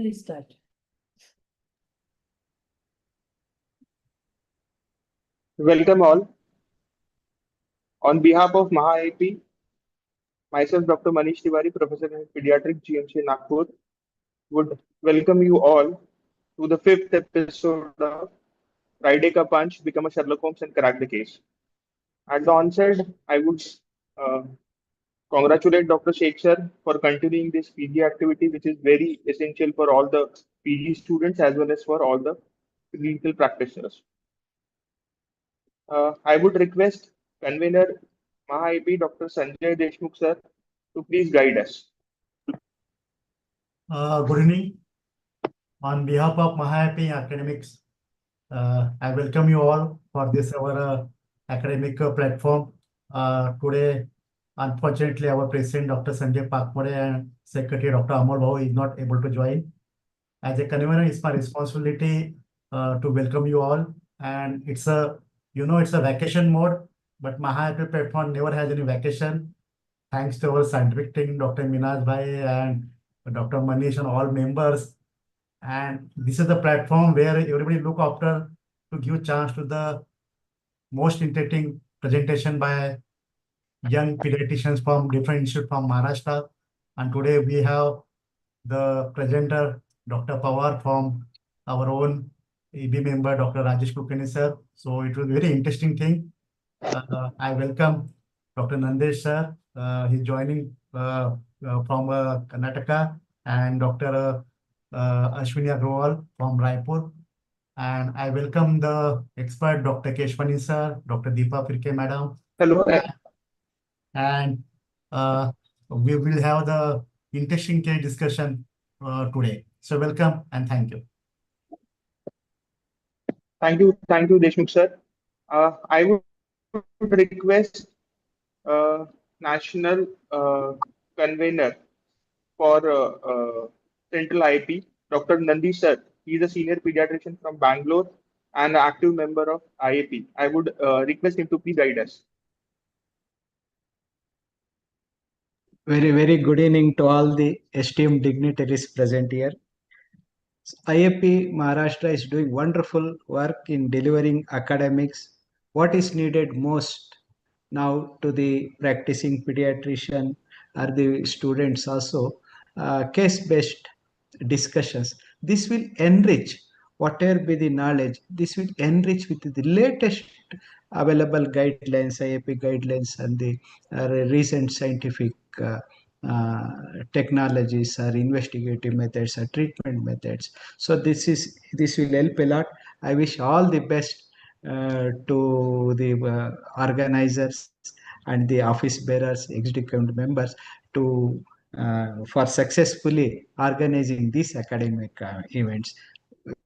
please start. Welcome all. On behalf of MAHAIP, myself, Dr. Manish Tiwari, Professor in Pediatrics, GMC Nagpur, would welcome you all to the fifth episode of Friday Ka Punch, Become a Sherlock Holmes and Crack the Case. At the onset, I would uh, congratulate Dr. Sheikh sir for continuing this PG activity, which is very essential for all the PG students as well as for all the clinical practitioners. I would request convener MAHAIP Dr. Sanjay Deshmukh sir to please guide us. Good evening. On behalf of MAHAIP Academics, I welcome you all for this our academic platform. Today, unfortunately, our president Dr. Sanjay Pakmore and secretary Dr. Amol Bhau is not able to join. As a convener, it's my responsibility to welcome you all. And it's a vacation mode, but MAHAIP platform never has any vacation. Thanks to our scientific team, Dr. Minaj Bhai and Dr. Manish and all members. And this is the platform where everybody look after to give chance to the most interesting presentation by young pediatricians from different institutes from Maharashtra. And today we have the presenter, Dr. Pawar from our own EB member, Dr. Rajesh Kulkarni sir. So it was a very interesting thing. I welcome Dr. Nandesh sir. He's joining from Karnataka, and Dr. Ashwini Agrawal from Raipur. And I welcome the expert, Dr. Keshwani sir, Dr. Deepa Firke madam. Hello. And we will have the interesting case discussion today. So welcome and thank you. Thank you, Deshmukh sir. I would request national convener for Central IP, Dr. Nandi sir. He is a senior pediatrician from Bangalore and an active member of IAP. I would request him to please guide us. Very good evening to all the esteemed dignitaries present here. IAP Maharashtra is doing wonderful work in delivering academics. What is needed most now to the practicing pediatrician or the students also, case-based discussions. This will enrich whatever be the knowledge. This will enrich with the latest available guidelines, IAP guidelines, and the recent scientific technologies or investigative methods or treatment methods. So this will help a lot. I wish all the best to the organizers and the office bearers, executive members to for successfully organizing these academic events.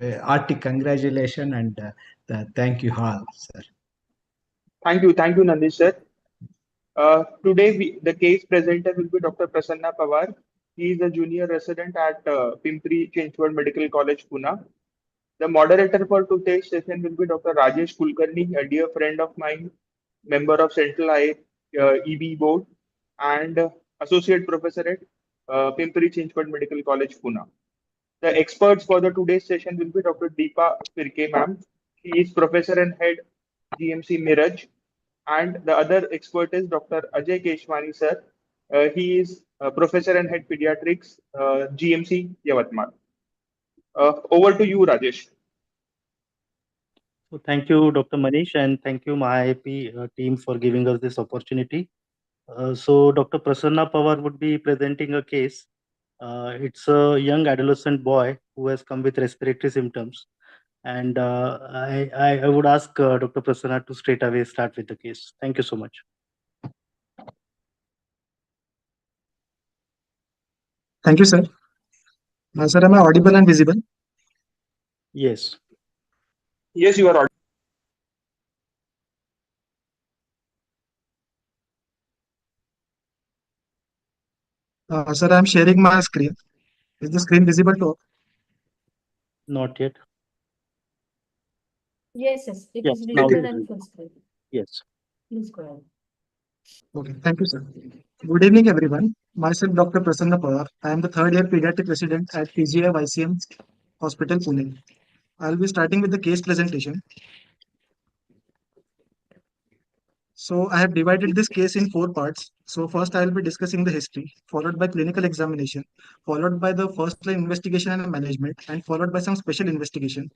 Hearty congratulations and thank you all, sir. Thank you, Nandi sir. Today, the case presenter will be Dr. Prasanna Pawar. He is a junior resident at Pimpri Chinchwad Medical College, Pune. The moderator for today's session will be Dr. Rajesh Kulkarni, a dear friend of mine, member of Central EB board, and associate professor at Pimpri Chinchwad Medical College, Pune. The experts for the today's session will be Dr. Deepa Firke ma'am. She is professor and head GMC Miraj. And the other expert is Dr. Ajay Keshwani sir. He is professor and head pediatrics, GMC Yavatmal. Over to you, Rajesh. So thank you, Dr. Manish, and thank you, MAHAIP team, for giving us this opportunity. So Dr. Prasanna Pawar would be presenting a case. It's a young adolescent boy who has come with respiratory symptoms. And I would ask Dr. Prasanna to straight away start with the case. Thank you so much. Thank you, sir. Sir, am I audible and visible? Yes. Yes, you are audible. Sir, I am sharing my screen. Is the screen visible to all? Not yet. Yes, it Yes, is now visible it and is. full screen. Yes. Please go ahead. Okay, thank you, sir. Good evening, everyone. Myself, Dr. Prasanna Pawar. I am the third year pediatric resident at PGI YCM Hospital, Pune. I'll be starting with the case presentation. So I have divided this case in four parts. So first I will be discussing the history, followed by clinical examination, followed by the first line investigation and management, and followed by some special investigation.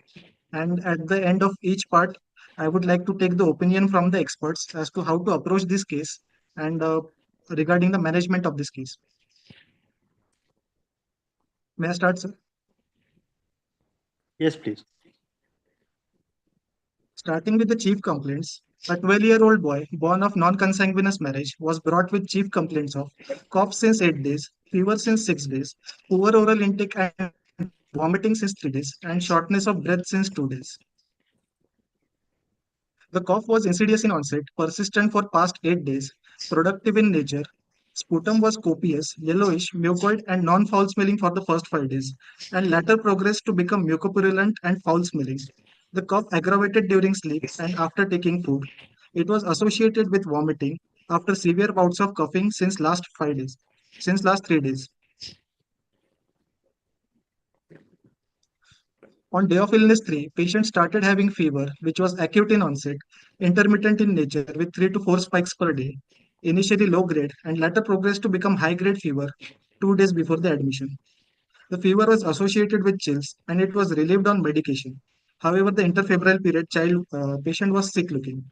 And at the end of each part, I would like to take the opinion from the experts as to how to approach this case and regarding the management of this case. May I start, sir? Yes, please. Starting with the chief complaints, a 12-year-old boy born of non-consanguineous marriage was brought with chief complaints of cough since 8 days, fever since 6 days, poor oral intake and vomiting since 3 days, and shortness of breath since 2 days. The cough was insidious in onset, persistent for past 8 days, productive in nature. Sputum was copious, yellowish, mucoid, and non-foul smelling for the first 5 days, and later progressed to become mucopurulent and foul smelling. The cough aggravated during sleep and after taking food. It was associated with vomiting after severe bouts of coughing since last 3 days. On day of illness 3, patient started having fever, which was acute in onset, intermittent in nature with 3 to 4 spikes per day, initially low grade and later progressed to become high grade fever 2 days before the admission. The fever was associated with chills and it was relieved on medication. However, the interfebrile period patient was sick looking.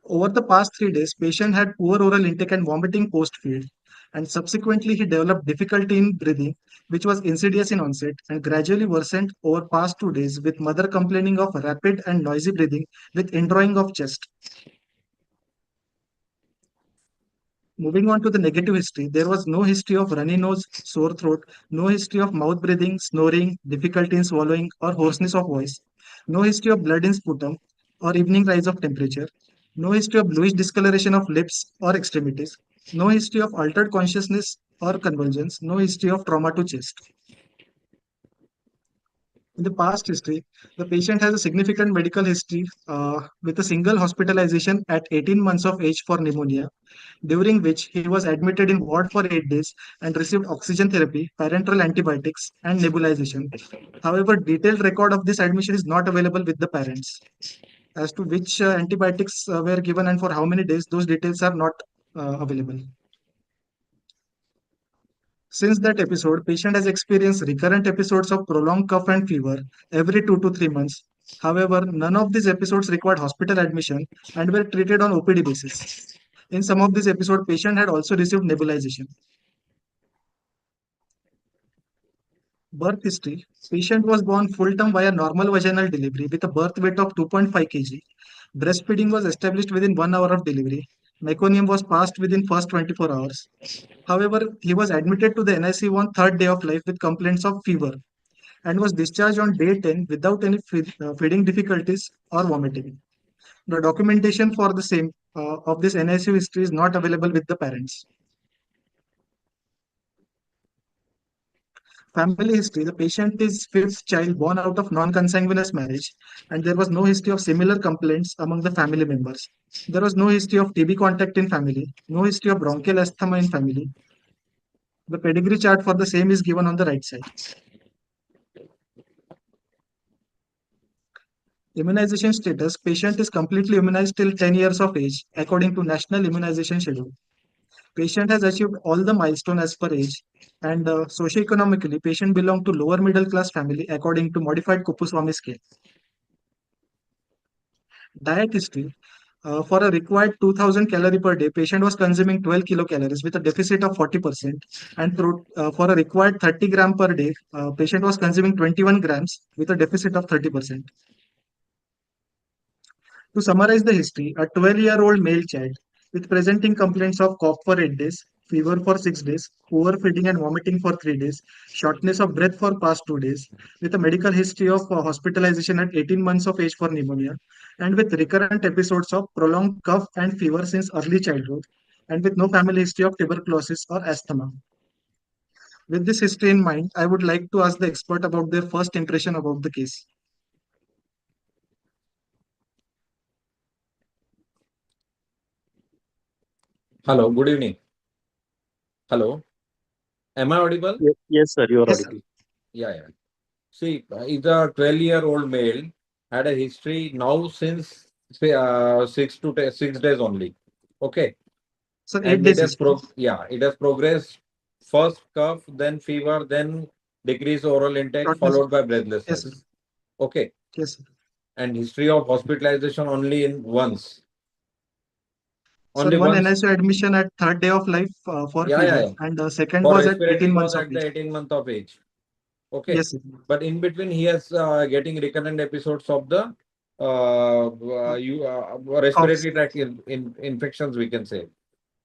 Over the past 3 days, patient had poor oral intake and vomiting post-feed, and subsequently he developed difficulty in breathing, which was insidious in onset and gradually worsened over past 2 days, with mother complaining of rapid and noisy breathing with indrawing of chest. Moving on to the negative history, there was no history of runny nose, sore throat, no history of mouth breathing, snoring, difficulty in swallowing, or hoarseness of voice, no history of blood in sputum or evening rise of temperature, no history of bluish discoloration of lips or extremities, no history of altered consciousness or convulsions, no history of trauma to chest. In the past history, the patient has a significant medical history with a single hospitalization at 18 months of age for pneumonia, during which he was admitted in ward for 8 days and received oxygen therapy, parenteral antibiotics, and nebulization. However, detailed record of this admission is not available with the parents. As to which antibiotics were given and for how many days, those details are not available. Since that episode, patient has experienced recurrent episodes of prolonged cough and fever every 2 to 3 months. However, none of these episodes required hospital admission and were treated on OPD basis. In some of these episodes, patient had also received nebulization. Birth history. Patient was born full-term via normal vaginal delivery with a birth weight of 2.5 kg. Breastfeeding was established within 1 hour of delivery. Meconium was passed within first 24 hours. However, he was admitted to the NICU on third day of life with complaints of fever and was discharged on day 10 without any feeding difficulties or vomiting. The documentation for the same of this NICU history is not available with the parents. Family history, the patient is fifth child born out of non-consanguineous marriage, and there was no history of similar complaints among the family members. There was no history of TB contact in family, no history of bronchial asthma in family. The pedigree chart for the same is given on the right side. Immunization status, patient is completely immunized till 10 years of age according to National Immunization Schedule. Patient has achieved all the milestones as per age, and socioeconomically, patient belong to lower middle class family according to modified Kupuswamy scale. Diet history. For a required 2000 calorie per day, patient was consuming 12 kilocalories with a deficit of 40%. And for a required 30 gram per day, patient was consuming 21 grams with a deficit of 30%. To summarize the history, a 12-year-old male child with presenting complaints of cough for 8 days, fever for 6 days, poor feeding and vomiting for 3 days, shortness of breath for past 2 days, with a medical history of hospitalization at 18 months of age for pneumonia, and with recurrent episodes of prolonged cough and fever since early childhood, and with no family history of tuberculosis or asthma. With this history in mind, I would like to ask the expert about their first impression about the case. Hello, good evening. Hello, am I audible? Yes, sir, you are Yes, sir. audible. Yeah. See, is a 12-year-old male had a history now since say, 6 days only. Okay, Sir, 8 and days history. it has progressed. First cough, then fever, then decreased oral intake, Shortness. followed by Yes, sir. breathlessness. Okay, Yes, sir. and history of hospitalization only in once. Sir, Only one once. NICU admission at third day of life for fever, Yeah. and second For was at respiratory 18 was months of at the age. 18 month of age. Okay, Yes, sir. but in between he has getting recurrent episodes of the Coughs. respiratory tract infections, we can say,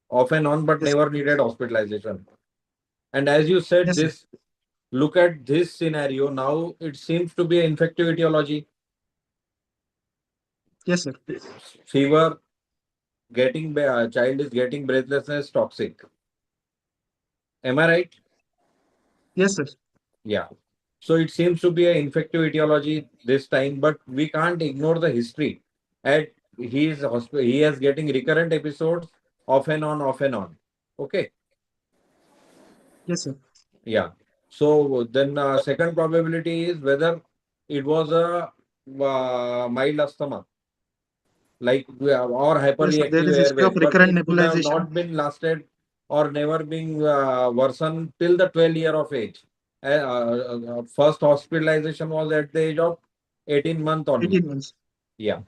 off and on, but Yes, never needed hospitalization. And as you said, yes, sir. this look at this scenario now, it seems to be an infective etiology. Yes, sir. Fever, child is getting breathlessness, toxic. Am I right? Yes, sir. Yeah. So it seems to be an infective etiology this time, but we can't ignore the history. At he has getting recurrent episodes off and on, off and on. Okay. Yes, sir. Yeah. So then second probability is whether it was a mild asthma, like or Yes, sir. There hyperreactive is history of airways, but recurrent it could have nebulization. not been lasted or never been worsened till the 12 year of age. First hospitalization was at the age of 18 month only. 18 months. Yeah.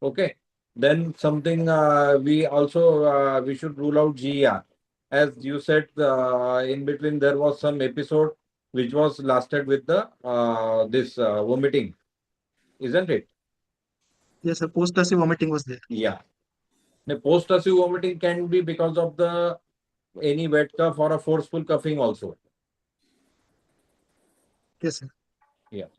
Okay. Then something we also we should rule out GER. As you said, in between there was some episode which was lasted with the this vomiting, isn't it? Yes, sir. Post-acute vomiting was there. Yeah. The post-acute vomiting can be because of the any wet cough or a forceful coughing also. Yes, sir. Yeah.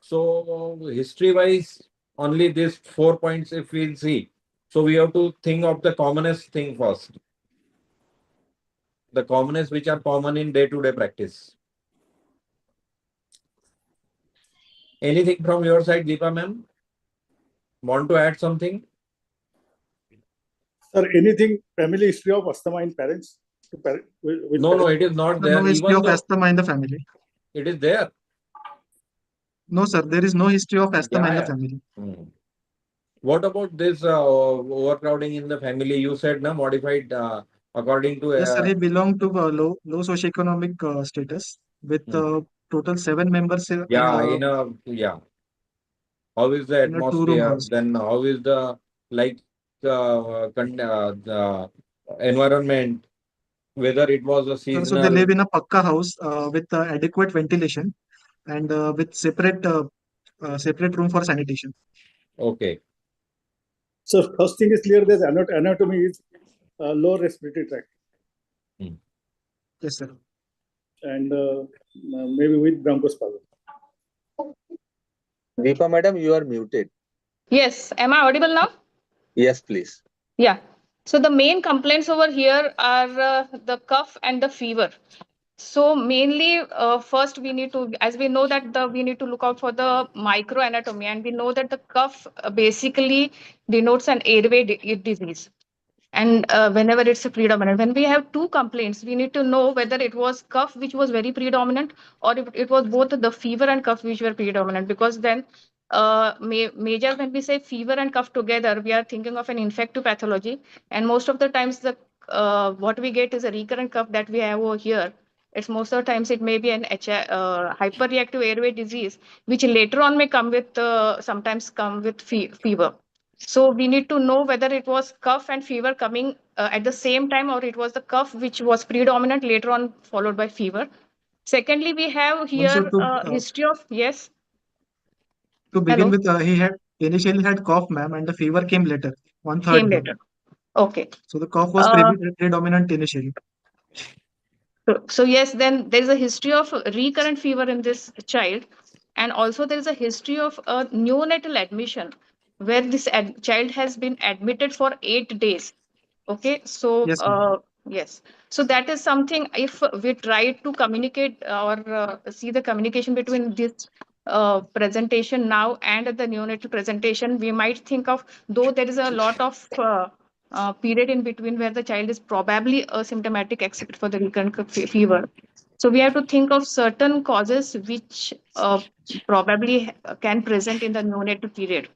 So history-wise, only these 4 points if we'll see. So we have to think of the commonest thing first. The commonest which are common in day-to-day practice. Anything from your side, Deepa ma'am? Want to add something? Sir, anything family history of asthma in parents? With No, parents? it is not Sir, no there. history Even of though asthma in the family. it is there. No, sir. There is no history of asthma in the Yeah. family. Hmm. What about this overcrowding in the family? You said na modified according to Yes, sir. He belonged to low socioeconomic status with hmm. total 7 members Yeah, how is the in a two-room atmosphere? house. Then how is the like the environment? Whether it was a So they live seasonal. in a pakka house with adequate ventilation and with separate room for sanitation. Okay. So first thing is clear. There's anatomy is lower respiratory tract, Yes, sir. and maybe with bronchospasm. Deepa madam, you are muted. Yes, am I audible now? Yes, please. Yeah. So the main complaints over here are the cough and the fever. So mainly, first we need to, as we know that we need to look out for the microanatomy, and we know that the cough basically denotes an airway disease. And whenever it's a predominant, when we have two complaints, we need to know whether it was cough which was very predominant, or if it was both the fever and cough which were predominant, because then major, when we say fever and cough together, we are thinking of an infective pathology, and most of the times the what we get is a recurrent cough that we have over here. It's most of the times it may be an hyperreactive airway disease, which later on may come with sometimes come with fever. So we need to know whether it was cough and fever coming at the same time, or it was the cough which was predominant later on followed by fever. Secondly, we have Also, here history of, yes, to begin hello, with, he had initially had cough, ma'am, and the fever came later on came third day. later. Okay. So the cough was Uh, predominant initially. so yes, then there is a history of recurrent fever in this child, and also there is a history of a neonatal admission where this child has been admitted for 8 days. Okay, so Yes, ma'am. yes, so that is something. If we try to communicate or see the communication between this presentation now and the neonatal presentation, we might think of, though there is a lot of period in between where the child is probably asymptomatic except for the recurrent fever. So we have to think of certain causes which probably can present in the neonatal period.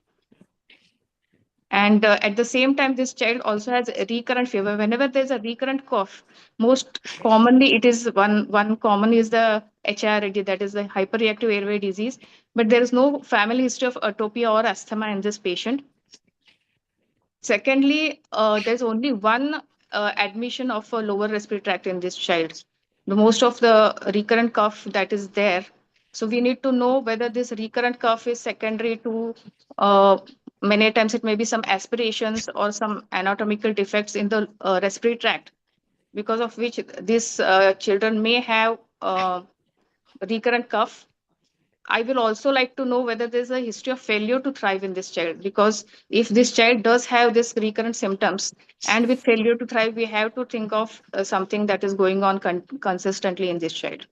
And at the same time, this child also has a recurrent fever. Whenever there's a recurrent cough, most commonly it is one common is the HRAD, that is the hyperreactive airway disease. But there is no family history of atopia or asthma in this patient. Secondly, there's only one admission of a lower respiratory tract in this child. The most of the recurrent cough that is there. So we need to know whether this recurrent cough is secondary to many times it may be some aspirations or some anatomical defects in the respiratory tract, because of which these children may have recurrent cough. I will also like to know whether there's a history of failure to thrive in this child, because if this child does have this recurrent symptoms and with failure to thrive, we have to think of something that is going on consistently in this child.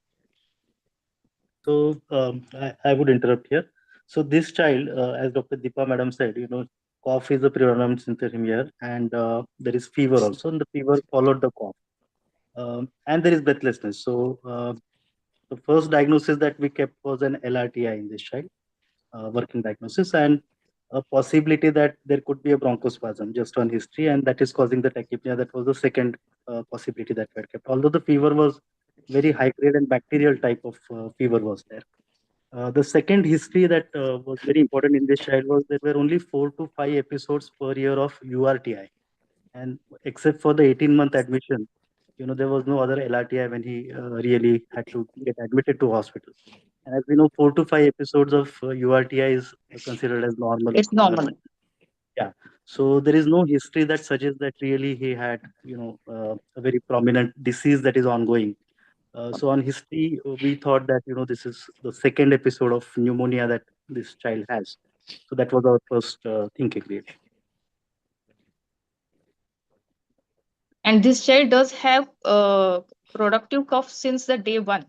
So I would interrupt here. So this child, as Dr. Deepa madam said, cough is a predominant symptom here, and there is fever also, and the fever followed the cough, and there is breathlessness. So the first diagnosis that we kept was an LRTI in this child, working diagnosis, and a possibility that there could be a bronchospasm just on history, and that is causing the tachypnea. That was the second possibility that we had kept. Although the fever was very high grade and bacterial type of fever was there. The second history that was very important in this child was there were only 4 to 5 episodes per year of URTI, and except for the 18-month admission, there was no other LRTI when he really had to get admitted to hospital. And as we know, 4 to 5 episodes of URTI is considered as normal. It's normal. Yeah. So there is no history that suggests that really he had, a very prominent disease that is ongoing. So on history, we thought that, this is the second episode of pneumonia that this child has. So that was our first thinking really. And this child does have productive cough since the day one.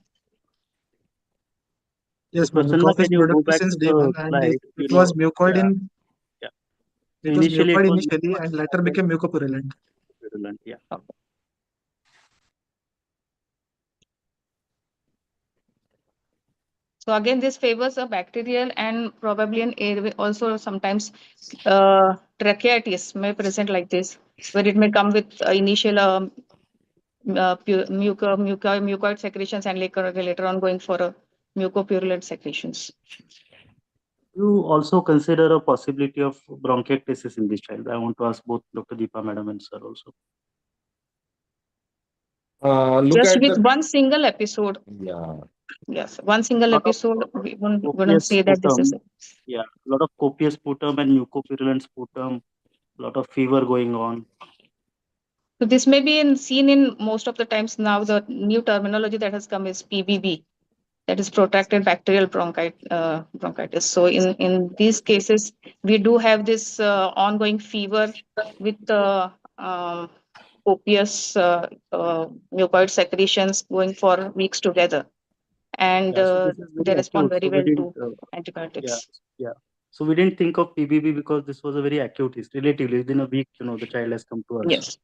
Yes, So ma'am. The Prasanna, cough is can you go productive back since to day one, the and slide? it was mucoid Yeah, in yeah. So it was initially it mucoid was initially, and later became mucopurulent. virulent, yeah. So again, this favors a bacterial and probably an airway. Also, sometimes tracheitis may present like this, where it may come with initial mucoid secretions and later on going for a mucopurulent secretions. You also consider a possibility of bronchiectasis in this child. I want to ask both Dr. Deepa madam and sir also. Look Just at with the one single episode. yeah. Yes, one single Lot of episode, we wouldn't copious say that this is sputum. Yeah, a lot of copious sputum and mucopurulent sputum, a lot of fever going on. So this may be seen in most of the times now. The new terminology that has come is PBB, that is protracted bacterial bronchitis. So in these cases, we do have this ongoing fever with copious mucoid secretions going for weeks together, and Yeah, so this is they very respond acute. very So we well didn't, to yeah, antibiotics. yeah. So we didn't think of PBB because this was a very acute history. Relatively within a week, the child has come to us. Yes.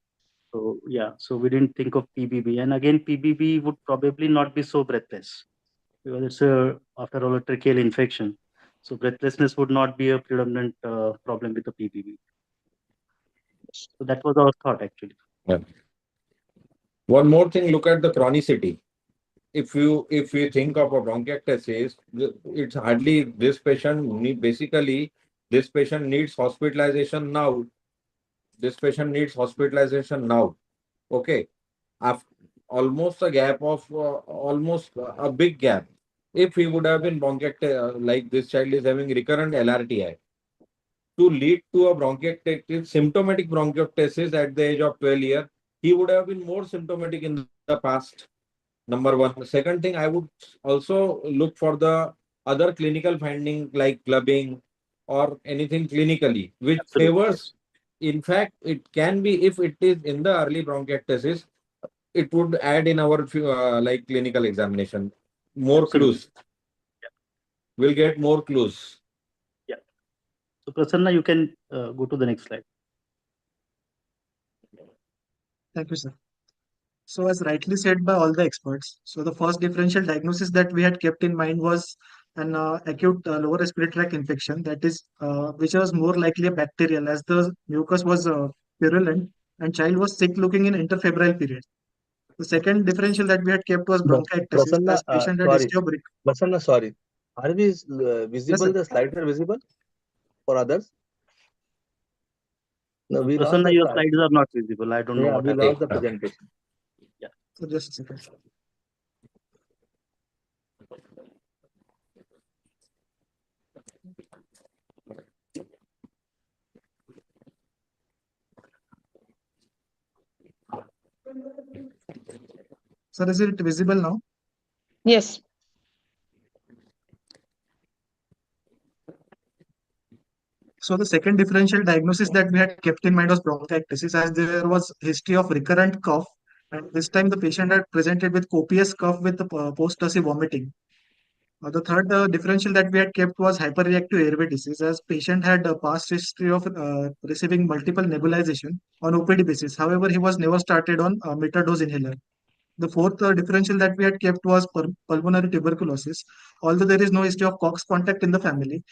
So yeah, so we didn't think of PBB. And again, PBB would probably not be so breathless because it's after all, a tracheal infection. So breathlessness would not be a predominant problem with the PBB. So that was our thought actually. Yeah. One more thing, look at the chronicity. If you think of a bronchiectasis, it's hardly this patient basically this patient needs hospitalization now. This patient needs hospitalization now. Okay, after almost a gap of almost a big gap. If he would have been bronchiectasis, like this child is having recurrent LRTI, to lead to a bronchiectasis, symptomatic bronchiectasis at the age of 12 years, he would have been more symptomatic in the past. Number one. The second thing, I would also look for the other clinical finding like clubbing or anything clinically, which Absolutely. favors. In fact, it can be if it is in the early bronchiectasis, it would add in our like clinical examination more Absolutely. clues. We'll get more clues. Yeah. So Prasanna, you can go to the next slide. Thank you, sir. So, as rightly said by all the experts, so the first differential diagnosis that we had kept in mind was an acute lower respiratory tract infection, that is, which was more likely a bacterial, as the mucus was purulent and child was sick looking in interfebrile period. The second differential that we had kept was bronchiectasis, Prasanna, as patient had sorry. history of Prasanna, sorry. Are we Yes, visible? sir. The slides are visible for others? No, we lost Prasanna, the your slide. slides are not visible. I don't know Yeah, what we happened. lost the presentation. So just a second. Sir, is it visible now? Yes. So the second differential diagnosis that we had kept in mind was bronchiectasis, as there was history of recurrent cough, and this time the patient had presented with copious cough with post-tussive vomiting. The third differential that we had kept was hyperreactive airway disease, as patient had a past history of receiving multiple nebulization on OPD basis. However, he was never started on meter dose inhaler. The fourth differential that we had kept was pulmonary tuberculosis. Although there is no history of COX contact in the family,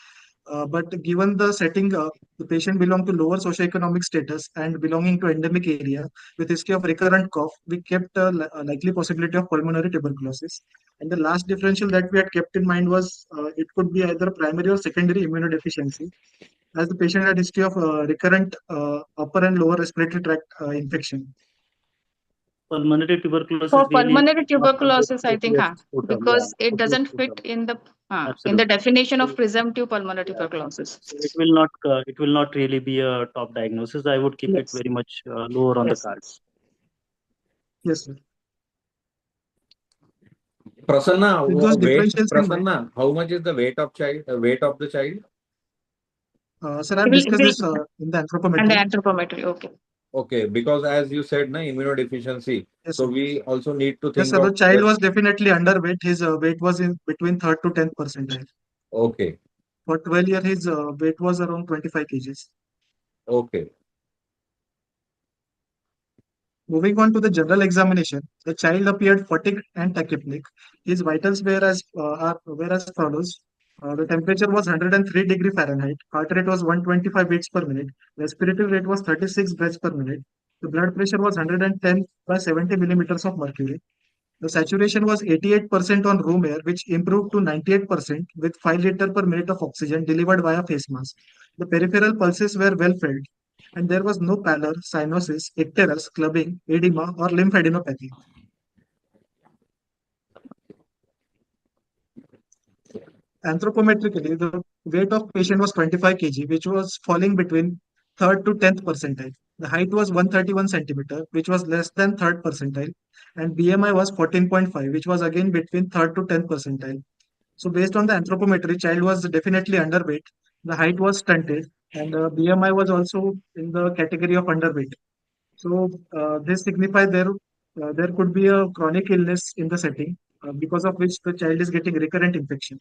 but given the setting, the patient belonged to lower socioeconomic status and belonging to endemic area with history of recurrent cough, we kept a likely possibility of pulmonary tuberculosis. And the last differential that we had kept in mind was it could be either primary or secondary immunodeficiency, as the patient had history of recurrent upper and lower respiratory tract infection. Pulmonary tuberculosis For really pulmonary not a good tuberculosis, I think, copious sputum. Yeah, because it copious doesn't fit sputum. in the Absolutely. definition of So, presumptive pulmonary yeah, tuberculosis. so it will not really be a top diagnosis. I would keep it Yes, very much lower on the Yes. cards. yes, sir. Prasanna, With those weight, differentials in mind, Prasanna, how much is the weight of child? Weight of the child? sir, I've discussed this in the And the anthropometry. anthropometry, okay. Okay, because as you said, na immunodeficiency. Yes, So sir. we also need to Yes, think sir. The of child was definitely underweight. His weight was in between third to 10th percentile. Okay, For 12 years, his weight was around 25 kgs. okay. Moving on to the general examination, the child appeared fatigued and tachypneic. His vitals were as follows. The temperature was 103 degrees Fahrenheit. Heart rate was 125 beats per minute. Respiratory rate was 36 breaths per minute. The blood pressure was 110 by 70 millimeters of mercury. The saturation was 88% on room air, which improved to 98% with 5 liters per minute of oxygen delivered via face mask. The peripheral pulses were well felt, and there was no pallor, cyanosis, icterus, clubbing, edema, or lymphadenopathy. Anthropometrically, the weight of patient was 25 kg, which was falling between third to 10th percentile. The height was 131 centimeter, which was less than third percentile, and BMI was 14.5, which was again between third to 10th percentile. So based on the anthropometry, child was definitely underweight. The height was stunted, and BMI was also in the category of underweight. So this signifies there could be a chronic illness in the setting because of which the child is getting recurrent infection.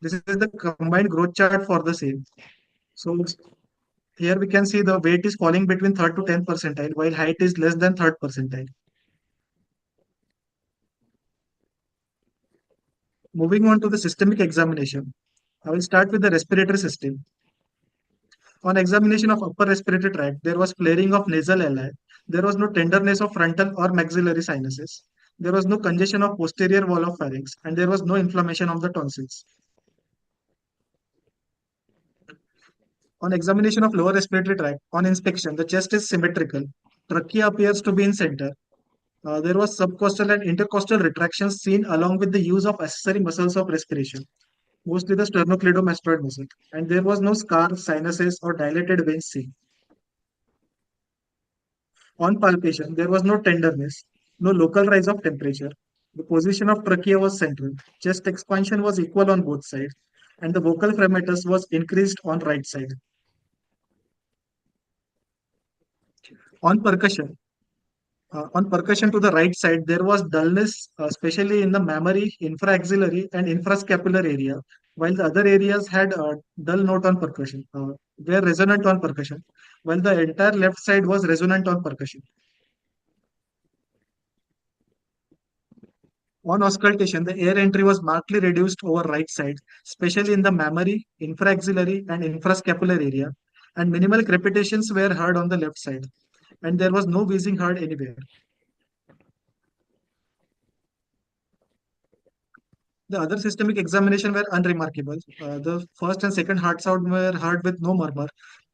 This is the combined growth chart for the same. So here we can see the weight is falling between third to 10th percentile, while height is less than third percentile. Moving on to the systemic examination, I will start with the respiratory system. On examination of upper respiratory tract, there was flaring of nasal alveoli. There was no tenderness of frontal or maxillary sinuses. There was no congestion of posterior wall of pharynx, and there was no inflammation of the tonsils. On examination of lower respiratory tract, on inspection, the chest is symmetrical. Trachea appears to be in center. There was subcostal and intercostal retractions seen along with the use of accessory muscles of respiration, mostly the sternocleidomastoid muscle, and there was no scar, sinuses, or dilated veins seen. On palpation, there was no tenderness, no local rise of temperature. The position of trachea was central. Chest expansion was equal on both sides, and the vocal frematus was increased on right side. On percussion, to the right side, there was dullness, especially in the mammary, infraaxillary, and infrascapular area, while the other areas had a dull note on percussion. were resonant on percussion, while the entire left side was resonant on percussion. On auscultation, the air entry was markedly reduced over right side, especially in the mammary, infraaxillary, and infrascapular area, and minimal crepitations were heard on the left side, and there was no wheezing heard anywhere. The other systemic examination were unremarkable. The first and second heart sound were heard with no murmur.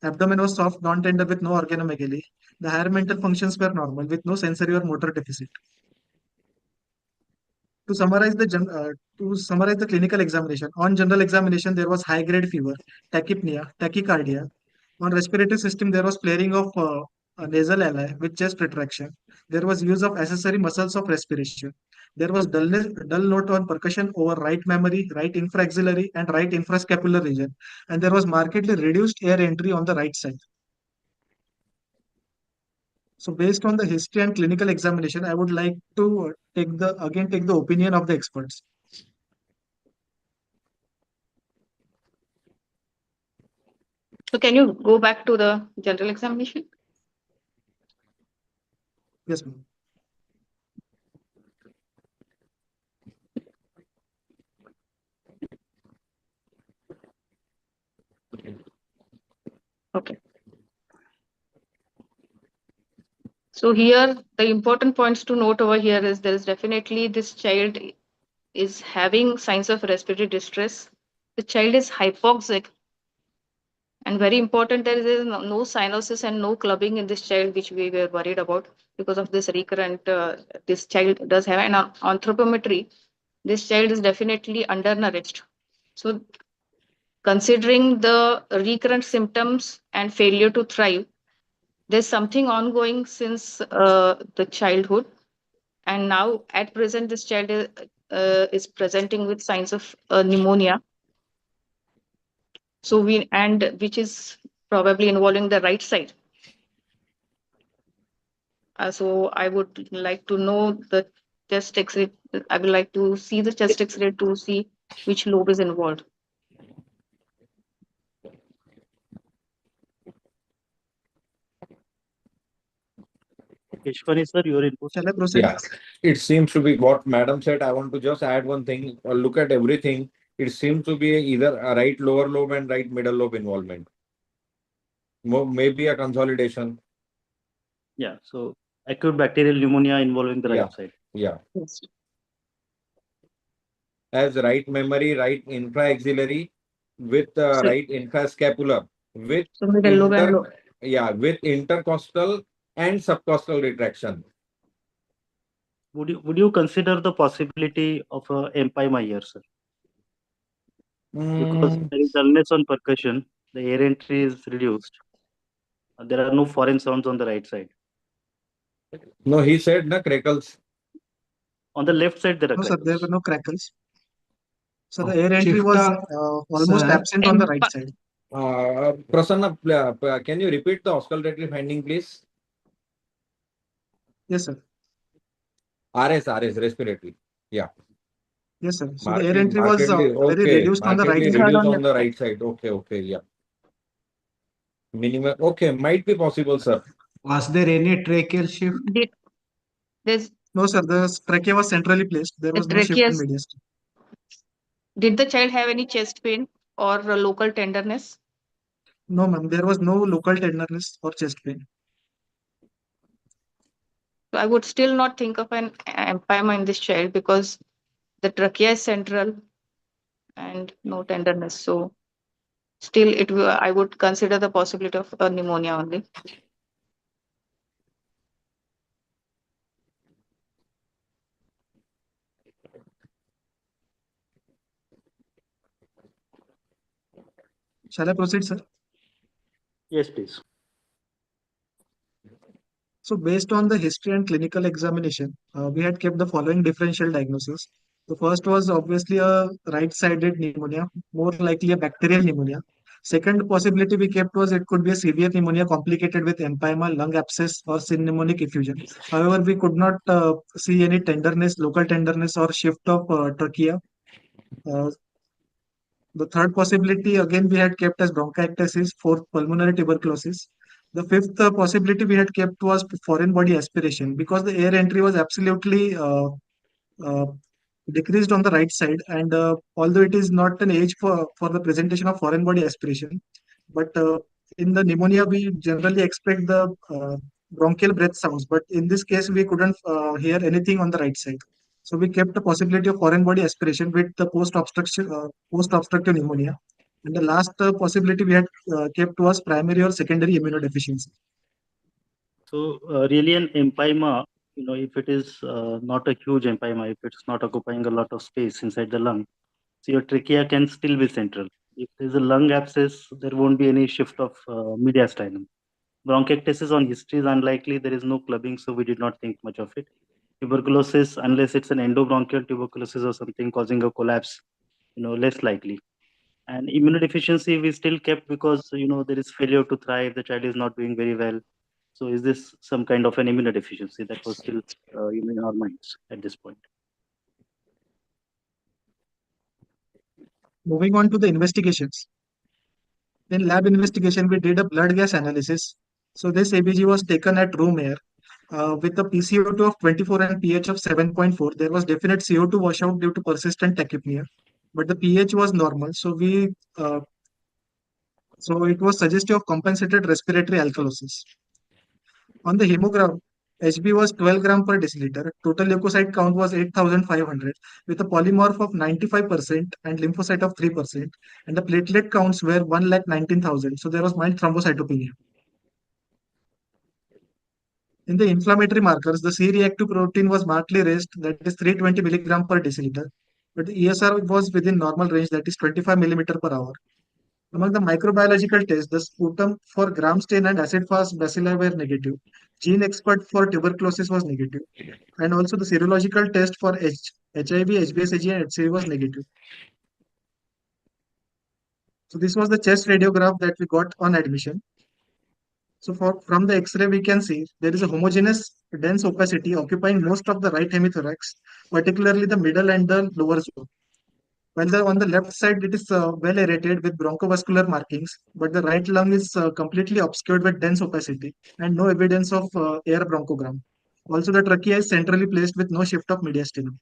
Abdomen was soft, non-tender with no organomegaly. The higher mental functions were normal with no sensory or motor deficit. To summarize the clinical examination, on general examination there was high grade fever, tachypnea, tachycardia. On respiratory system there was flaring of a nasal alveoli with chest retraction. There was use of accessory muscles of respiration. There was dull note on percussion over right mammary, right infraaxillary, and right infrascapular region, and there was markedly reduced air entry on the right side. So based on the history and clinical examination, I would like to take the opinion of the experts. So can you go back to the general examination? Yes, ma'am. Okay. So here, the important points to note over here is there is definitely this child is having signs of respiratory distress. The child is hypoxic. And very important, there is no cyanosis and no clubbing in this child, which we were worried about because of this recurrent, this child does have an anthropometry. This child is definitely undernourished. So considering the recurrent symptoms and failure to thrive, there's something ongoing since the childhood. And now at present, this child is presenting with signs of pneumonia. So which is probably involving the right side. So I would like to know the chest X-ray. I would like to see the chest X-ray to see which lobe is involved. Keshwani sir, your input. Shall I proceed? Yeah, it seems to be what Madam said. I want to just add one thing. Look at everything. It seems to be either a right lower lobe and right middle lobe involvement. Maybe a consolidation. Yeah, so acute bacterial pneumonia involving the Yeah. right side. Yeah. Yes. As right memory, right infraaxillary with So- right infrascapular with So middle lobe and lobe. with intercostal and subcostal retraction. Would you consider the possibility of a empyema here, sir? Because there is dullness on percussion, the air entry is reduced. There are no foreign sounds on the right side. No, he said the crackles. On the left side, there are No, sir, there crackles. were no crackles. So the Oh, air entry Chief was Doc, almost sir. absent on the right Empa- side. Prasanna, can you repeat the auscultatory finding, please? Yes, sir. RS, respiratory. Yeah. Yes, sir. So the air entry was Markedly, very okay. reduced on the right Markedly side. reduced on the right side. Okay, yeah. Minimum, okay, might be possible, sir. Was there any tracheal shift? There's No, sir. The trachea was centrally placed. There the was no shift in tracheus. mediastinum. Did the child have any chest pain or local tenderness? No, ma'am. There was no local tenderness or chest pain. So I would still not think of an empyema in this child because the trachea is central and no tenderness. So still, I would consider the possibility of a pneumonia only. Shall I proceed, sir? Yes, please. So based on the history and clinical examination, we had kept the following differential diagnosis. The first was obviously a right-sided pneumonia, more likely a bacterial pneumonia. Second possibility we kept was it could be a severe pneumonia complicated with empyema, lung abscess, or pneumonic effusion. However, we could not see any tenderness, local tenderness, or shift of trachea. The third possibility, again, we had kept as bronchiectasis. Fourth, pulmonary tuberculosis. The fifth possibility we had kept was foreign body aspiration, because the air entry was absolutely uh, decreased on the right side. And although it is not an age for the presentation of foreign body aspiration, but in the pneumonia, we generally expect the bronchial breath sounds. But in this case, we couldn't hear anything on the right side. So we kept the possibility of foreign body aspiration with the post-obstructive pneumonia. And the last possibility we had kept was primary or secondary immunodeficiency. So really an empyema, if it is not a huge empyema, if it's not occupying a lot of space inside the lung, so your trachea can still be central. If there's a lung abscess, there won't be any shift of mediastinum. Bronchiectasis on history is unlikely. There is no clubbing, so we did not think much of it. Tuberculosis, unless it's an endobronchial tuberculosis or something causing a collapse, less likely. And immunodeficiency we still kept because there is failure to thrive. The child is not doing very well. So is this some kind of an immunodeficiency that was still in our minds at this point? Moving on to the investigations. In lab investigation, we did a blood gas analysis. So this ABG was taken at room air with a PCO2 of 24 and pH of 7.4. There was definite CO2 washout due to persistent tachypnea, but the pH was normal. So it was suggestive of compensated respiratory alkalosis. On the hemogram, HB was 12 gram per deciliter. Total leukocyte count was 8,500 with a polymorph of 95% and lymphocyte of 3%. And the platelet counts were 1,19,000. So there was mild thrombocytopenia. In the inflammatory markers, the C-reactive protein was markedly raised, that is 320 milligram per deciliter. But the ESR was within normal range, that is 25 millimeter per hour. Among the microbiological tests, the sputum for gram stain and acid-fast bacilli were negative. Gene expert for tuberculosis was negative. And also the serological test for HIV, HBsAg, and HCV was negative. So this was the chest radiograph that we got on admission. So from the X-ray, we can see there is a homogeneous dense opacity occupying most of the right hemithorax, particularly the middle and the lower zone. While on the left side, it is well aerated with bronchovascular markings, but the right lung is completely obscured with dense opacity and no evidence of air bronchogram. Also, the trachea is centrally placed with no shift of mediastinum.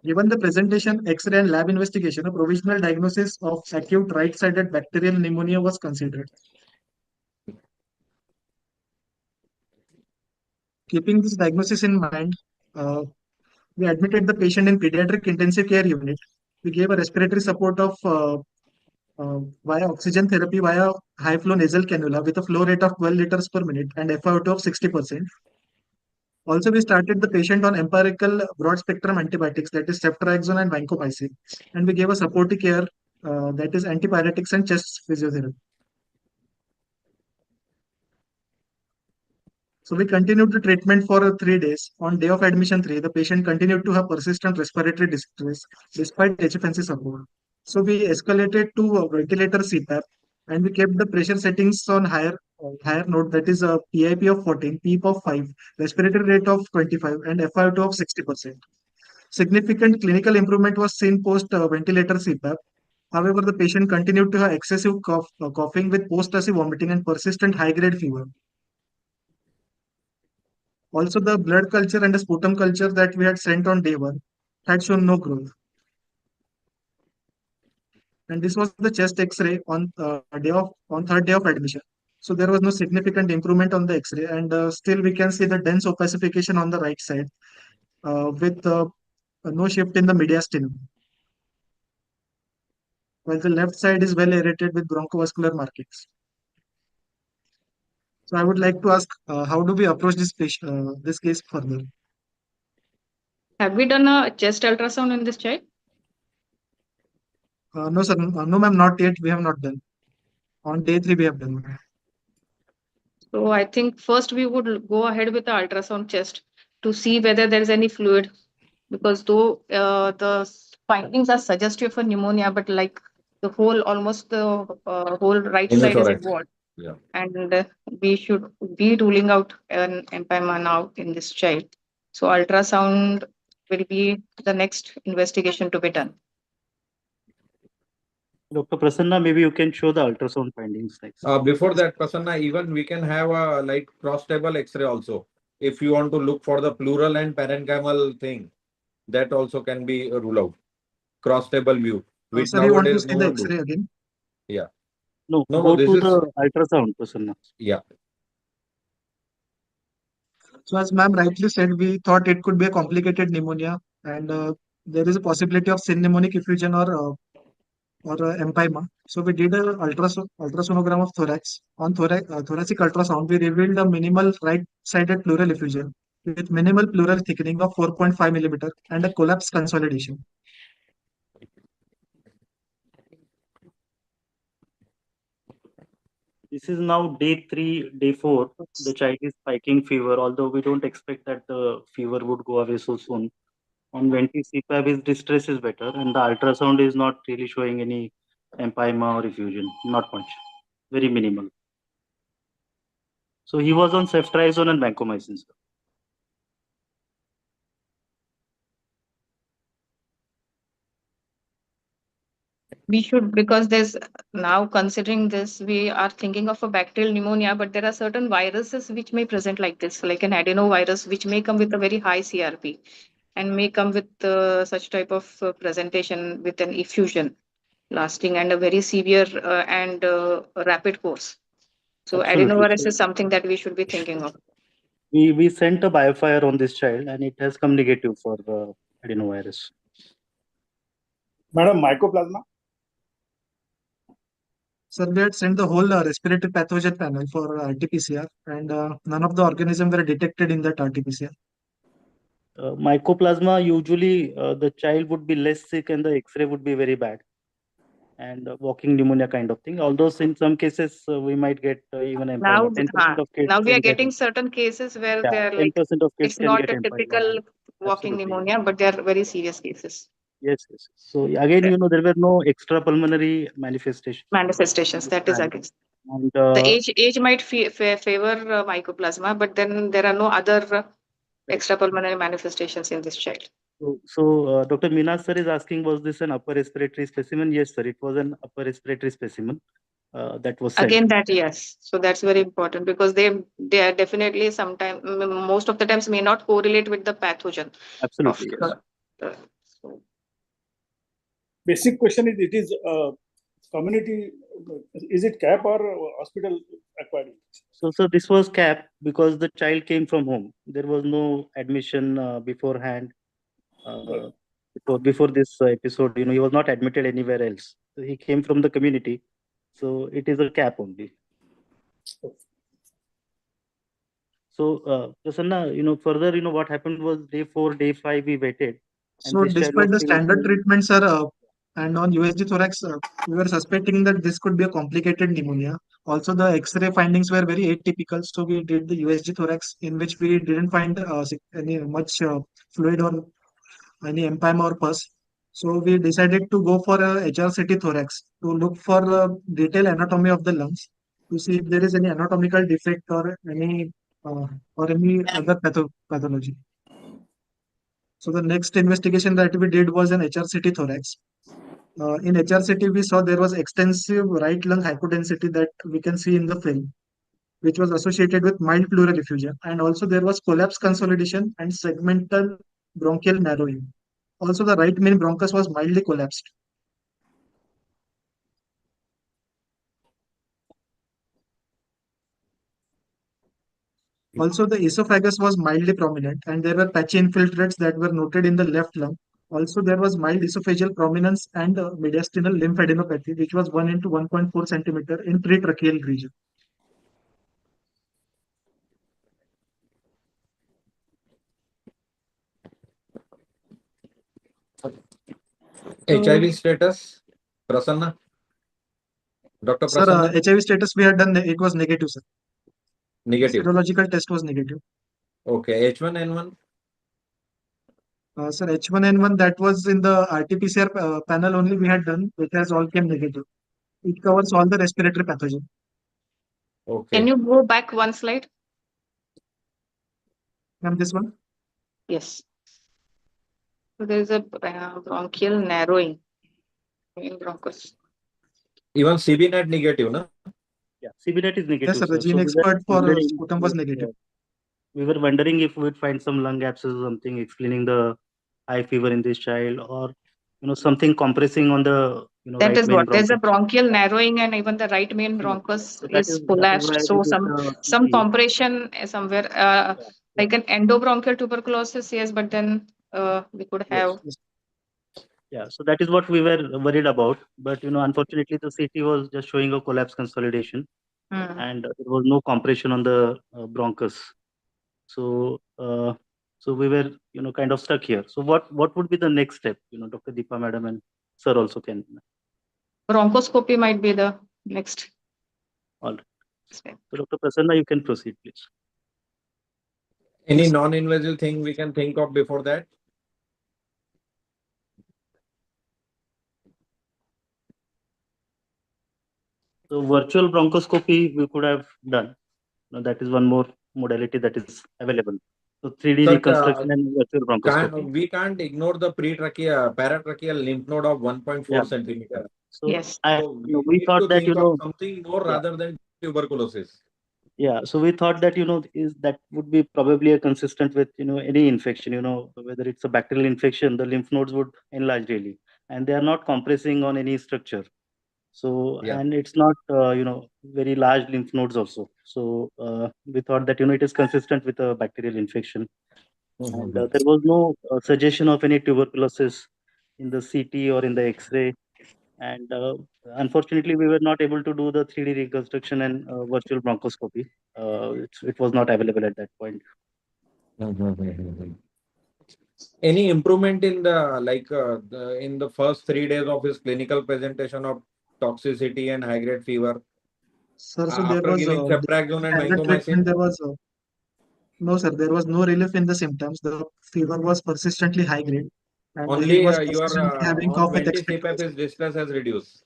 Given the presentation, X-ray and lab investigation, a provisional diagnosis of acute right-sided bacterial pneumonia was considered. Keeping this diagnosis in mind, we admitted the patient in pediatric intensive care unit. We gave a respiratory support of via oxygen therapy via high flow nasal cannula with a flow rate of 12 liters per minute and FiO2 of 60%. Also, we started the patient on empirical broad spectrum antibiotics, that is ceftriaxone and vancomycin, and we gave a supportive care that is antipyretics and chest physiotherapy. So we continued the treatment for 3 days. On day of admission 3, the patient continued to have persistent respiratory distress despite HFNC support. So we escalated to ventilator CPAP, and we kept the pressure settings on higher note, that is a PIP of 14, PEEP of 5, respiratory rate of 25, and FiO2 of 60%. Significant clinical improvement was seen post ventilator CPAP. However, the patient continued to have excessive coughing with post-acid vomiting and persistent high-grade fever. Also, the blood culture and the sputum culture that we had sent on day 1 had shown no growth. And this was the chest X-ray on third day of admission. So there was no significant improvement on the X-ray, and still we can see the dense opacification on the right side with no shift in the mediastinum, while the left side is well aerated with bronchovascular markings. So I would like to ask, how do we approach this case further? Have we done a chest ultrasound in this child? No, sir. No, ma'am, not yet. We have not done. On day 3, we have done. So I think first we would go ahead with the ultrasound chest to see whether there is any fluid, because though the findings are suggestive for pneumonia, but like almost the whole right side is Pneumothorax. involved. Yeah. And we should be ruling out an empyema now in this child. So ultrasound will be the next investigation to be done. Dr. Prasanna, maybe you can show the ultrasound findings next. Before that, Prasanna, even we can have a like cross-table X-ray also. If you want to look for the pleural and parenchymal thing, that also can be ruled out. Cross-table view, which Sir, you want to nowadays see no the one do. X-ray again? Yeah. No, No, go this to is the ultrasound, Prasanna. yeah. So as ma'am rightly said, we thought it could be a complicated pneumonia, and there is a possibility of synpneumonic effusion or empyema. So we did a ultrasonogram of thorax. On thoracic ultrasound, we revealed a minimal right-sided pleural effusion with minimal pleural thickening of 4.5 millimeter and a collapse consolidation. This is now day 3, day 4. The child is spiking fever, although we don't expect that the fever would go away so soon. On venti CPAP, his distress is better, and the ultrasound is not really showing any empyema or effusion, not much, very minimal. So he was on ceftriaxone and vancomycin, sir. We should, because there's now considering this, we are thinking of a bacterial pneumonia, but there are certain viruses which may present like this, like an adenovirus, which may come with a very high CRP and may come with such type of presentation with an effusion lasting and a very severe and rapid course. So Absolutely. adenovirus is something that we should be thinking of. We sent a biofire on this child, and it has come negative for adenovirus. Madam, mycoplasma. Sir, we had sent the whole respiratory pathogen panel for RT-PCR, and none of the organisms were detected in that RT-PCR. Mycoplasma, usually the child would be less sick and the X-ray would be very bad, and walking pneumonia kind of thing. Although in some cases we might get even empyema. 10% of kids Now we can are get getting certain cases where yeah, they're 10% like, of kids it's can not get a empyema. typical walking Absolutely. pneumonia, but they're very serious cases. Yes, yes. So again, you know, there were no extra pulmonary manifestations. That is against. And The age might favor mycoplasma, but then there are no other extrapulmonary manifestations in this child. so Dr. Meena sir is asking, was this an upper respiratory specimen? Yes, sir. It was an upper respiratory specimen that was sent. Again, that yes. So that's very important because they are definitely sometimes, most of the times may not correlate with the pathogen. Absolutely, yes. So Basic question is, it is community, is it CAP or hospital acquired? So this was CAP because the child came from home. There was no admission beforehand. Before this episode, you know, he was not admitted anywhere else. So he came from the community. So it is a CAP only. So Prasanna, you know, further, you know, what happened was day 4, day 5, we waited. And So this child was despite the still standard treatments, sir, and on USG thorax, we were suspecting that this could be a complicated pneumonia. Also, the X-ray findings were very atypical, so we did the USG thorax, in which we didn't find any much fluid or any empyema or pus. So we decided to go for a HRCT thorax to look for detailed anatomy of the lungs to see if there is any anatomical defect or any other pathology. So the next investigation that we did was an HRCT thorax. In HRCT, we saw there was extensive right lung hypodensity that we can see in the film, which was associated with mild pleural effusion. And also there was collapse consolidation and segmental bronchial narrowing. Also, the right main bronchus was mildly collapsed. Also, the esophagus was mildly prominent, and there were patchy infiltrates that were noted in the left lung. Also, there was mild esophageal prominence and mediastinal lymphadenopathy, which was 1 into 1.4 centimeter in pretracheal region. HIV status, Prasanna? Dr. Sir, Prasanna? HIV status we had done, it was negative, sir. Negative. Serological test was negative. Okay, H1N1? Sir, H1N1, that was in the RT-PCR panel only we had done, which has all came negative. It covers all the respiratory pathogen. Okay. Can you go back one slide? From this one? Yes. So there is a bronchial narrowing in bronchus. Even CB net negative, na? Yeah, CB net is Yes, negative, sir. The sir. gene So we were expert for wondering, sputum was negative. we were wondering if we'd find some lung abscess or something explaining the high fever in this child, or something compressing on the That right is main what. There's a bronchus. bronchial narrowing, and even the right main Yeah. bronchus So is that is collapsed. why we So did some CT. compression somewhere, Yeah, like yeah, an endobronchial tuberculosis, yes, but then we could have. yes. Yeah, so that is what we were worried about. But unfortunately, the CT was just showing a collapse consolidation, and there was no compression on the bronchus. So, so we were kind of stuck here. So what would be the next step? Dr. Deepa madam and sir also can. Bronchoscopy might be the next All right. step. So Dr. Prasanna, you can proceed, please. Any non-invasive thing we can think of before that? So virtual bronchoscopy we could have done. That is one more modality that is available. So 3D Sir, reconstruction and virtual bronchoscopy. we can't ignore the paratracheal lymph node of 1.4 Yeah. centimeter. So Yes. So we we need thought to that think of something more yeah. rather than tuberculosis. Yeah, so we thought that is that would be probably a consistent with any infection, whether it's a bacterial infection, the lymph nodes would enlarge really, and they are not compressing on any structure. So Yeah. and it's not very large lymph nodes also. So we thought that it is consistent with a bacterial infection, and there was no suggestion of any tuberculosis in the CT or in the X-ray, and unfortunately we were not able to do the 3D reconstruction and virtual bronchoscopy. It was not available at that point. Any improvement in in the first 3 days of his clinical presentation of toxicity and high-grade fever? Sir, so there After was giving ceftriaxone and standard vancomycin? treatment. There was no, sir. There was no relief in the symptoms. The fever was persistently high grade, and he Only was your persistently having on cough with 20 CPAP expectoration. his distress has reduced.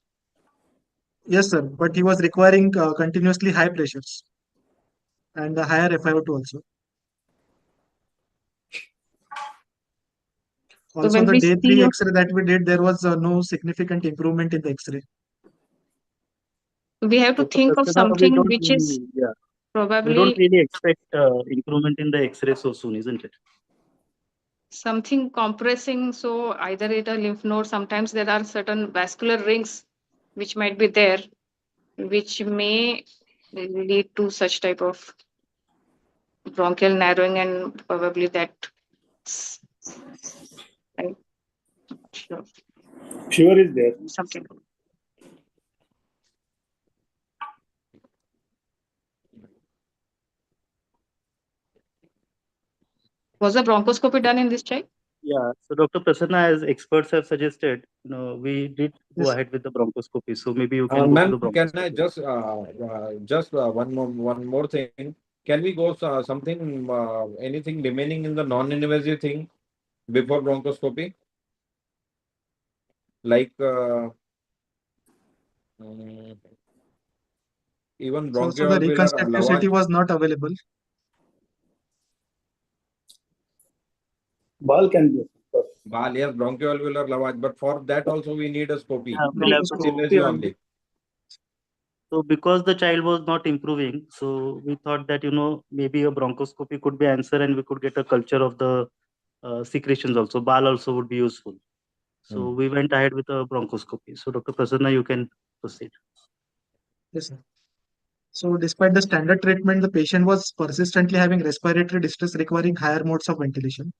Yes, sir. But he was requiring continuously high pressures and the higher FiO2 also. So Also, when the we day see 3 X-ray that we did, there was no significant improvement in the X-ray. we have to Dr. think of Prasanna, we something don't which is really, yeah, we don't probably really expect improvement in the X-ray so soon, isn't it? something compressing. So either it a lymph node, sometimes there are certain vascular rings which might be there, which may lead to such type of bronchial narrowing, and probably that I'm not sure. Fever is there. Something. Was a bronchoscopy done in this child? Yeah. So Dr. Prasanna, as experts have suggested, we did go Yes. ahead with the bronchoscopy. So maybe you can go to Ma'am, the can I bronchoscopy. just one more thing? Can we go something anything remaining in the non-invasive thing before bronchoscopy? Like mm, even So the bronchoalveolar reconstructive CT lavage. was not available. Ball can be. Yes, bronchoalveolar lavage, but for that also we need a scopy. Yeah, we'll have to do Non-invasive Bronchoscopy. only. So because the child was not improving, so we thought that maybe a bronchoscopy could be answer, and we could get a culture of the secretions also. BAL also would be useful. So we went ahead with a bronchoscopy. So Dr. Prasanna, you can proceed. Yes, sir. So despite the standard treatment, the patient was persistently having respiratory distress requiring higher modes of ventilation.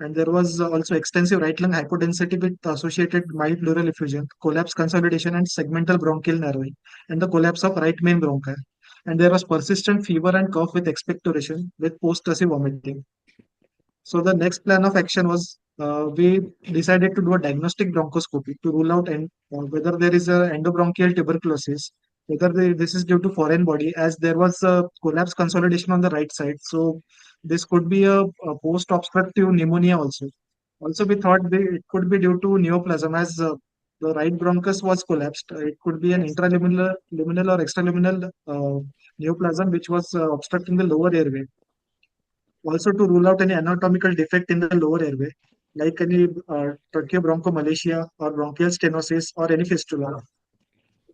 And there was also extensive right lung hypodensity with associated mild pleural effusion, collapse consolidation, and segmental bronchial narrowing, and the collapse of right main bronchi. And there was persistent fever and cough with expectoration with post-tussive vomiting. So the next plan of action was we decided to do a diagnostic bronchoscopy to rule out whether there is a endobronchial tuberculosis, whether this is due to foreign body, as there was a collapse consolidation on the right side. So this could be a post-obstructive pneumonia also. Also, we thought it could be due to neoplasm as the right bronchus was collapsed. It could be an intraluminal luminal or extraluminal neoplasm which was obstructing the lower airway. Also to rule out any anatomical defect in the lower airway, like any tracheobronchomalacia or bronchial stenosis or any fistula.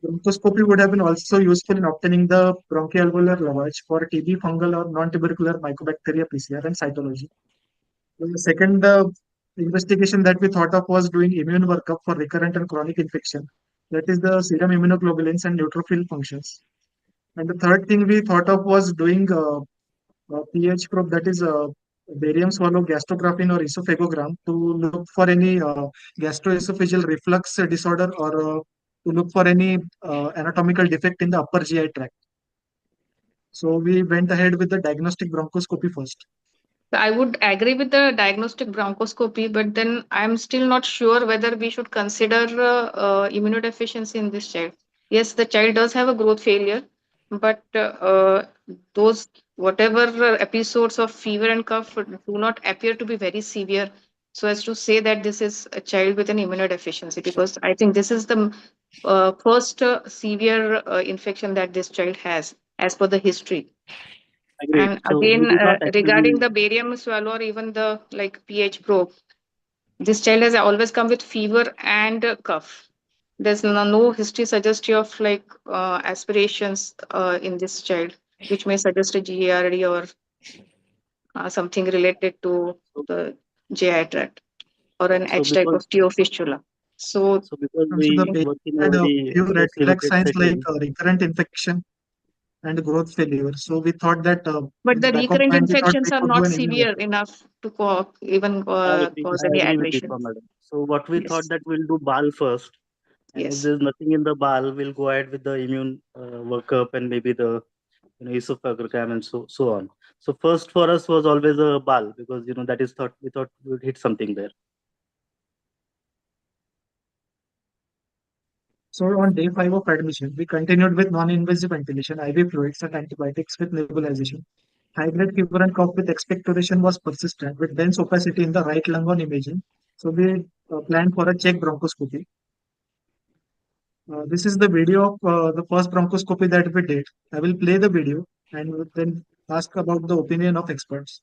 Bronchoscopy would have been also useful in obtaining the bronchoalveolar lavage for TB, fungal or non-tubercular mycobacteria PCR and cytology. The second investigation that we thought of was doing immune workup for recurrent and chronic infection. That is the serum immunoglobulins and neutrophil functions. And the third thing we thought of was doing pH probe, that is barium swallow gastrographin or esophagogram to look for any gastroesophageal reflux disorder or to look for any anatomical defect in the upper GI tract. So we went ahead with the diagnostic bronchoscopy first. I would agree with the diagnostic bronchoscopy, but then I'm still not sure whether we should consider immunodeficiency in this child. Yes, the child does have a growth failure, but those whatever episodes of fever and cough do not appear to be very severe, so as to say that this is a child with an immunodeficiency, because I think this is the first severe infection that this child has, as per the history. Agreed. And So we again, did not regarding actually. the barium swallow or even the like pH probe, this child has always come with fever and cough. There's no history suggestive of like aspirations in this child, which may suggest a GERD or something related to the GI tract or an So H type because of fistula. So, because So the we patient work in a had a very few red case flag limited signs like setting. recurrent infection and growth failure. So we thought that but in the the back of recurrent mind, we thought infections we are could do not an immune. severe enough to even cause I any agree with aggression. Deepa, madam. So what we thought Yes, that we'll do BAL first, and if yes. there's nothing in the BAL, we'll go ahead with the immune workup and maybe the esophagogram and so on. So first for us was always a BAL because that is thought we thought we would hit something there. So on day 5 of admission, we continued with non-invasive ventilation, IV fluids, and antibiotics with nebulization. High-grade fever and cough with expectoration was persistent with dense opacity in the right lung on imaging. So we planned for a check bronchoscopy. This is the video of the first bronchoscopy that we did. I will play the video and will then ask about the opinion of experts.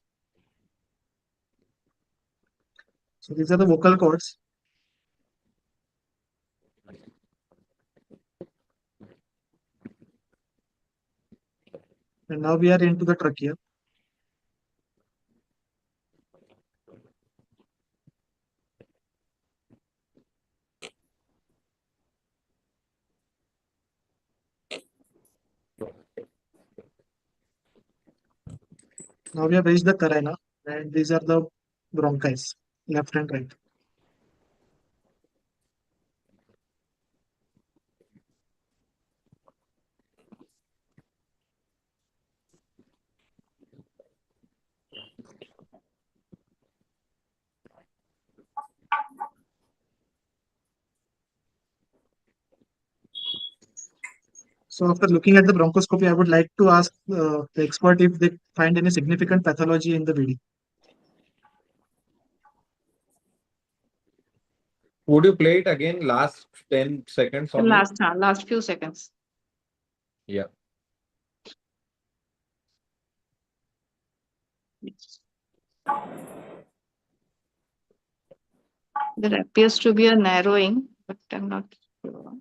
So these are the vocal cords. And now we are into the trachea. Now we have reached the carina, and these are the bronchi, left and right. So after looking at the bronchoscopy, I would like to ask the expert if they find any significant pathology in the video. Would you play it again last 10 seconds The only? last few seconds. Yeah. Yes. There appears to be a narrowing, but I'm not sure.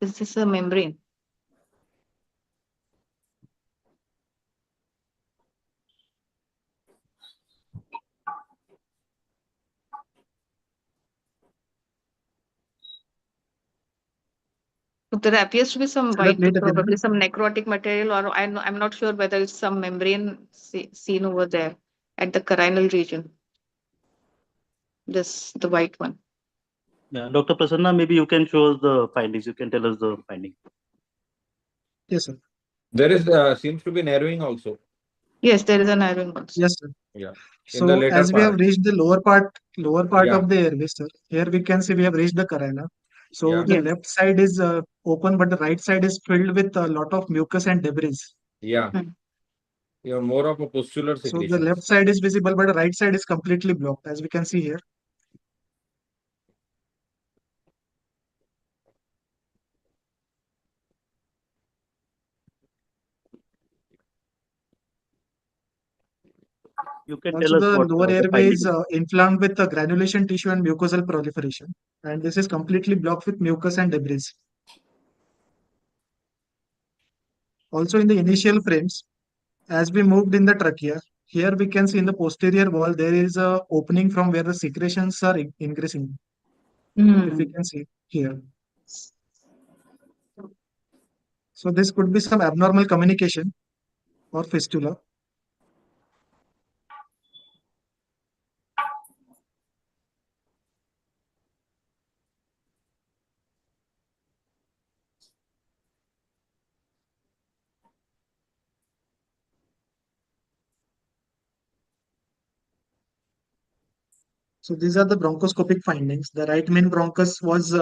Is this a membrane? So there appears to be some Should I white, play it again, probably ma'am? some necrotic material, or I'm not sure whether it's some membrane seen over there at the carinal region. The white one. Yeah, Dr. Prasanna, maybe you can show us the findings. You can tell us the finding. Yes, sir. There is seems to be narrowing also. Yes, there is a narrowing also. Yes, sir. Yeah. In the So later as we have part. reached the lower part Yeah. of the airway, sir, here we can see we have reached the carina. So Yeah. the Yes. left side is open, but the right side is filled with a lot of mucus and debris. Yeah. Hmm. You have more of a pustular So the secretions. left side is visible, but the right side is completely blocked, as we can see here. You can Also, tell us the what lower the airway finding is is. inflamed with granulation tissue and mucosal proliferation, and this is completely blocked with mucus and debris. Also, in the initial frames, as we moved in the trachea, here we can see in the posterior wall there is a opening from where the secretions are increasing. If we can see here. So this could be some abnormal communication or fistula. So these are the bronchoscopic findings. The right main bronchus was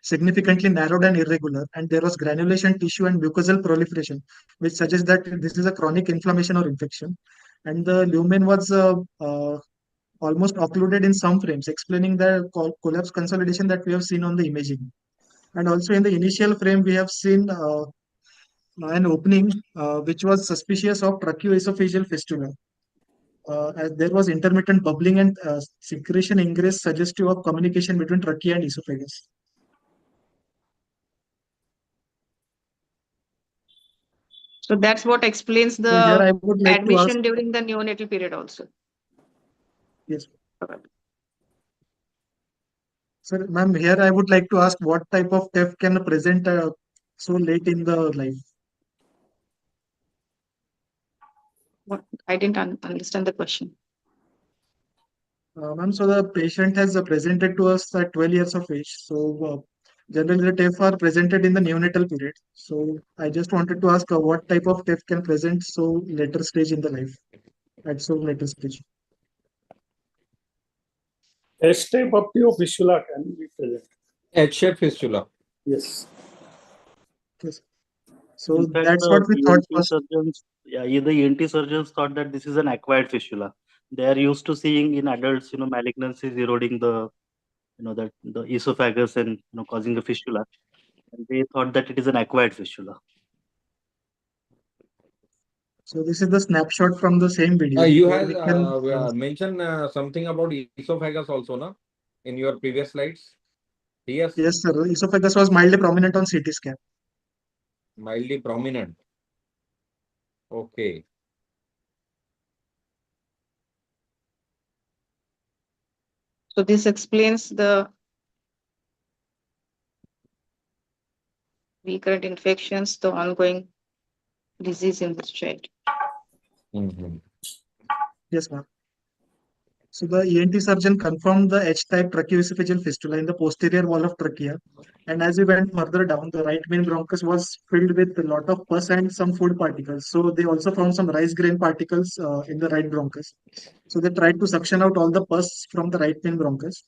significantly narrowed and irregular, and there was granulation tissue and mucosal proliferation, which suggests that this is a chronic inflammation or infection. And the lumen was almost occluded in some frames, explaining the collapse consolidation that we have seen on the imaging. And also in the initial frame, we have seen an opening which was suspicious of tracheoesophageal fistula. As there was intermittent bubbling and secretion ingress suggestive of communication between trachea and esophagus. So that's what explains So here I the would like to ask, admission during the neonatal period also. yes, sir, ma'am, here I would like to ask what type of theft can present so late in the life? What? I didn't understand the question. Ma'am, so the patient has presented to us at 12 years of age. So generally the TEF are presented in the neonatal period. So I just wanted to ask what type of TEF can present so later stage in the life, at so later stage. S type of fistula can be present. H-shaped fistula. Yes. Yes. So In fact, that's the what we thought ENT first. surgeons, yeah, the ENT surgeons thought that this is an acquired fistula. They are used to seeing in adults, malignancies eroding the esophagus and causing a fistula. And they thought that it is an acquired fistula. So this is the snapshot from the same video You where have we can mentioned something about esophagus also, na? In your previous slides. Yes, yes, sir. Esophagus was mildly prominent on CT scan. mildly prominent. Okay. So this explains the recurrent infections, the ongoing disease in this child. Mhm. Yes, ma'am. So the ENT surgeon confirmed the H-type tracheoesophageal fistula in the posterior wall of trachea. And as we went further down, the right main bronchus was filled with a lot of pus and some food particles. So they also found some rice grain particles in the right bronchus. So they tried to suction out all the pus from the right main bronchus.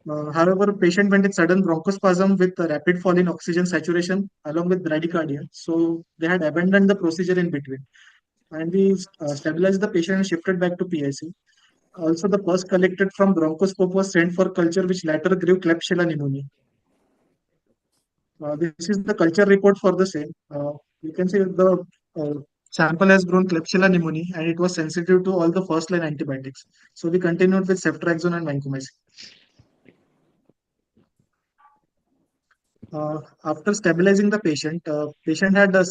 However, patient went with sudden bronchospasm with a rapid fall in oxygen saturation along with bradycardia. So they had abandoned the procedure in between. And we stabilized the patient and shifted back to PIC. Also, the pus collected from bronchoscope was sent for culture, which later grew Klebsiella pneumoniae. This is the culture report for the same. You can see the sample has grown Klebsiella pneumoniae and it was sensitive to all the first line antibiotics. So we continued with ceftriaxone and vancomycin. After stabilizing the patient, patient had a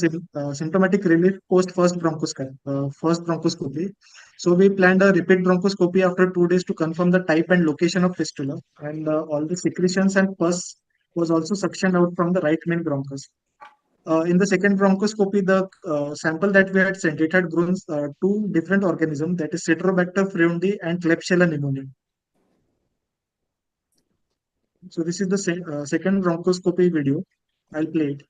symptomatic relief post first bronchoscopy. So we planned a repeat bronchoscopy after 2 days to confirm the type and location of fistula, and all the secretions and pus was also suctioned out from the right main bronchus. In the second bronchoscopy, the sample that we had sent, it had grown two different organisms, that is Citrobacter frundi and Klebsiella pneumoniae. So this is the second bronchoscopy video. I'll play it.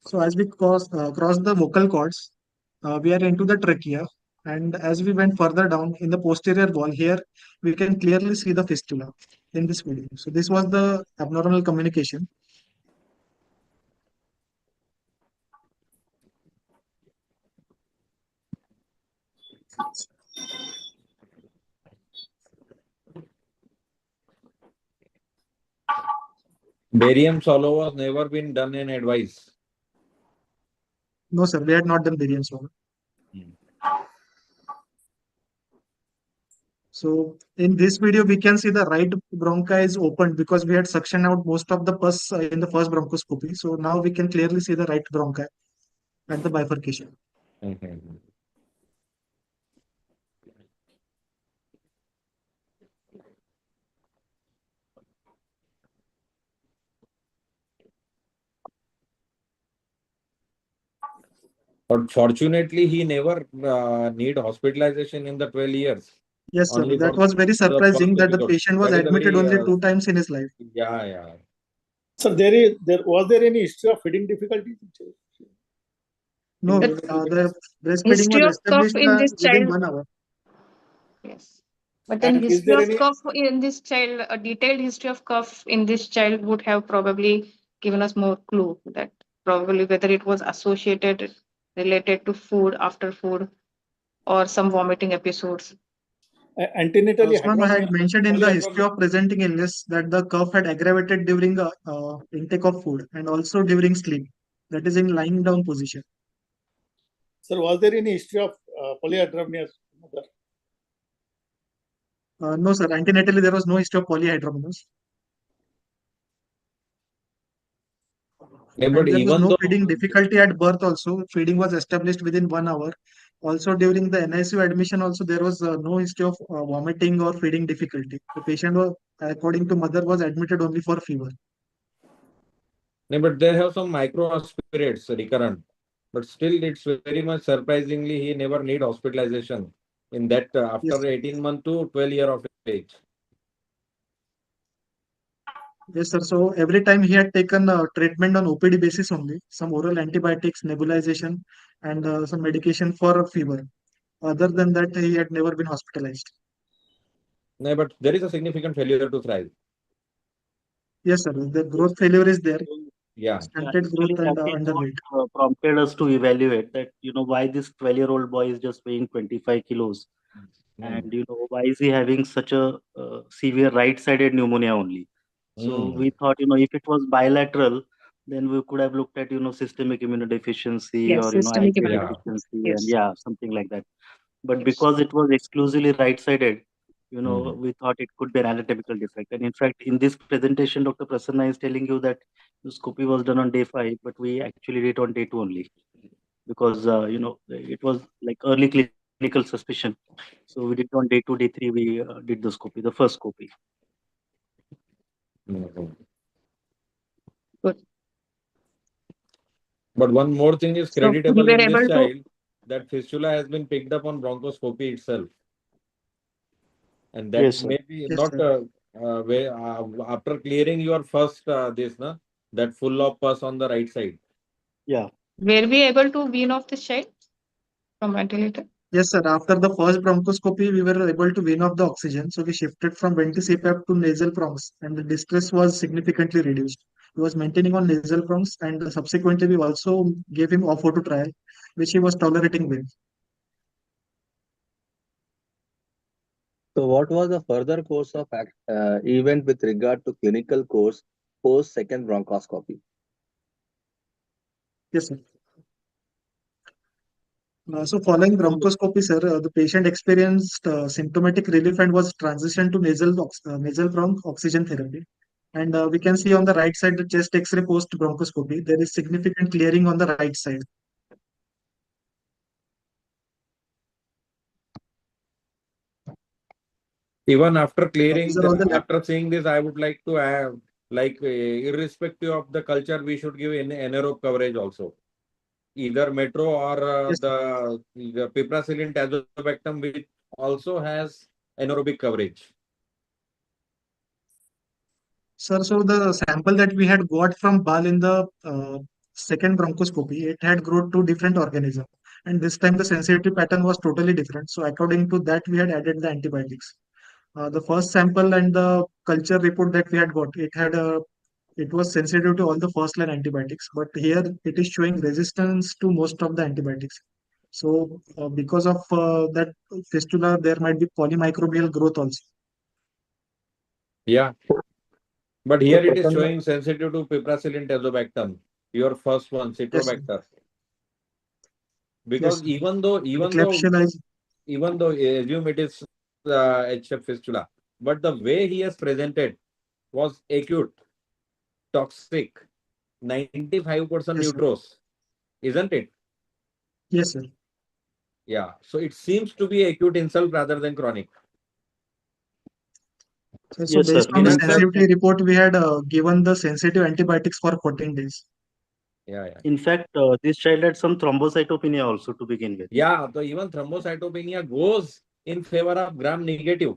So as we cross the vocal cords, we are into the trachea. And as we went further down in the posterior wall here, we can clearly see the fistula in this video. So this was the abnormal communication. Barium solo was never been done in advice. No, sir, we had not done barium solo. So in this video, we can see the right bronchi is opened because we had suction out most of the pus in the first bronchoscopy. So now we can clearly see the right bronchi at the bifurcation. Mhm. But fortunately, he never need hospitalization in the 12 years. Yes, sir. Only That for was very the first surprising that the episode. patient was That is a admitted very, only 2 times in his life. yeah. So there was there any history of feeding difficulties? No, In- the breastfeeding History was of cough established in this within child. 1 hour. Yes. But then And is history there of any cough in this child, a detailed history of cough in this child would have probably given us more clue that probably whether it was associated, related to food, after food, or some vomiting episodes. antenatally Usman had hydromnia, mentioned in the history polyhydramnia? of presenting illness that the cough had aggravated during intake of food and also during sleep, that is in lying down position. Sir, was there any history of polyhydramnia? No, sir, antenatally there was no history of polyhydramnios. Yeah, but And there was even no though feeding difficulty at birth also. Feeding was established within 1 hour. Also during the NICU admission also there was no history of vomiting or feeding difficulty. The patient was, according to mother, was admitted only for fever. no, but they have some microaspirates recurrent. But still, it's very much surprisingly he never need hospitalization in that Yes, after 18 month to 12 year of age. yes, sir. So every time he had taken treatment on OPD basis only, some oral antibiotics, nebulization, and some medication for fever. Other than that, he had never been hospitalized. No, but there is a significant failure to thrive. Yes, sir. The growth failure is there, Yeah. Yeah, stunted growth actually, and that is underweight. what prompted us to evaluate that, why this 12-year-old boy is just weighing 25 kilos. And, Mm. why is he having such a severe right-sided pneumonia only? So Mm. we thought, if it was bilateral, then we could have looked at, systemic immunodeficiency Yes, or, systemic IQ Yeah. immunodeficiency. deficiency and Yes. yeah, something like that. But Yes. because it was exclusively right-sided, Mm. we thought it could be an anatomical defect. And in fact, in this presentation, Dr. Prasanna is telling you that the scopy was done on day 5, but we actually did it on day 2 only because, it was like early clinical suspicion. So we did it on day 2, day 3, we did the scopy, the first scopy. Mm. Good. But one more thing is So we creditable were in this able to. child that fistula has been picked up on bronchoscopy itself. And that Yes, sir. may be Yes, not sir. after clearing your first that full of pus on the right side. Yeah. Were we able to wean off this child from ventilator? Yes, sir. After the first bronchoscopy, we were able to wean off the oxygen. So we shifted from venti CPAP to nasal prongs, and the distress was significantly reduced. He was maintaining on nasal prongs, and subsequently, we also gave him off auto trial, which he was tolerating well. So what was the further course of event with regard to clinical course post second bronchoscopy? Yes, sir. So following bronchoscopy, sir, the patient experienced symptomatic relief and was transitioned to nasal bronch oxygen therapy. And we can see on the right side the chest X-ray post bronchoscopy. There is significant clearing on the right side. Even after These clearing, are all the lab. after seeing this, I would like to have, like, irrespective of the culture, we should give anaerobe coverage also. Either metro or Yes, sir. the piperacillin tazobactam, which also has anaerobic coverage. Sir, so the sample that we had got from Bal in the second bronchoscopy, it had grown two different organisms. And this time the sensitivity pattern was totally different. So according to that, we had added the antibiotics. The first sample and the culture report that we had got, it was sensitive to all the first line antibiotics, but here it is showing resistance to most of the antibiotics. So because of that fistula, there might be polymicrobial growth also. Yeah. But here it is Prasanna, showing sensitive to piperacillin tazobactam, your first one, Yes, sir. citrobacter. Yes, Because sir. The even though Klebsiella is assume it is HF fistula, but the way he has presented was acute, toxic, 95% yes, sir. neutros, isn't it? Yes, sir. Yeah. So it seems to be acute insult rather than chronic. So Yes, sir. based on the Menan sir? sensitivity report, we had given the sensitive antibiotics for 14 days. Yeah. In fact, this child had some thrombocytopenia also to begin with. Yeah. So even thrombocytopenia goes in favor of gram negative.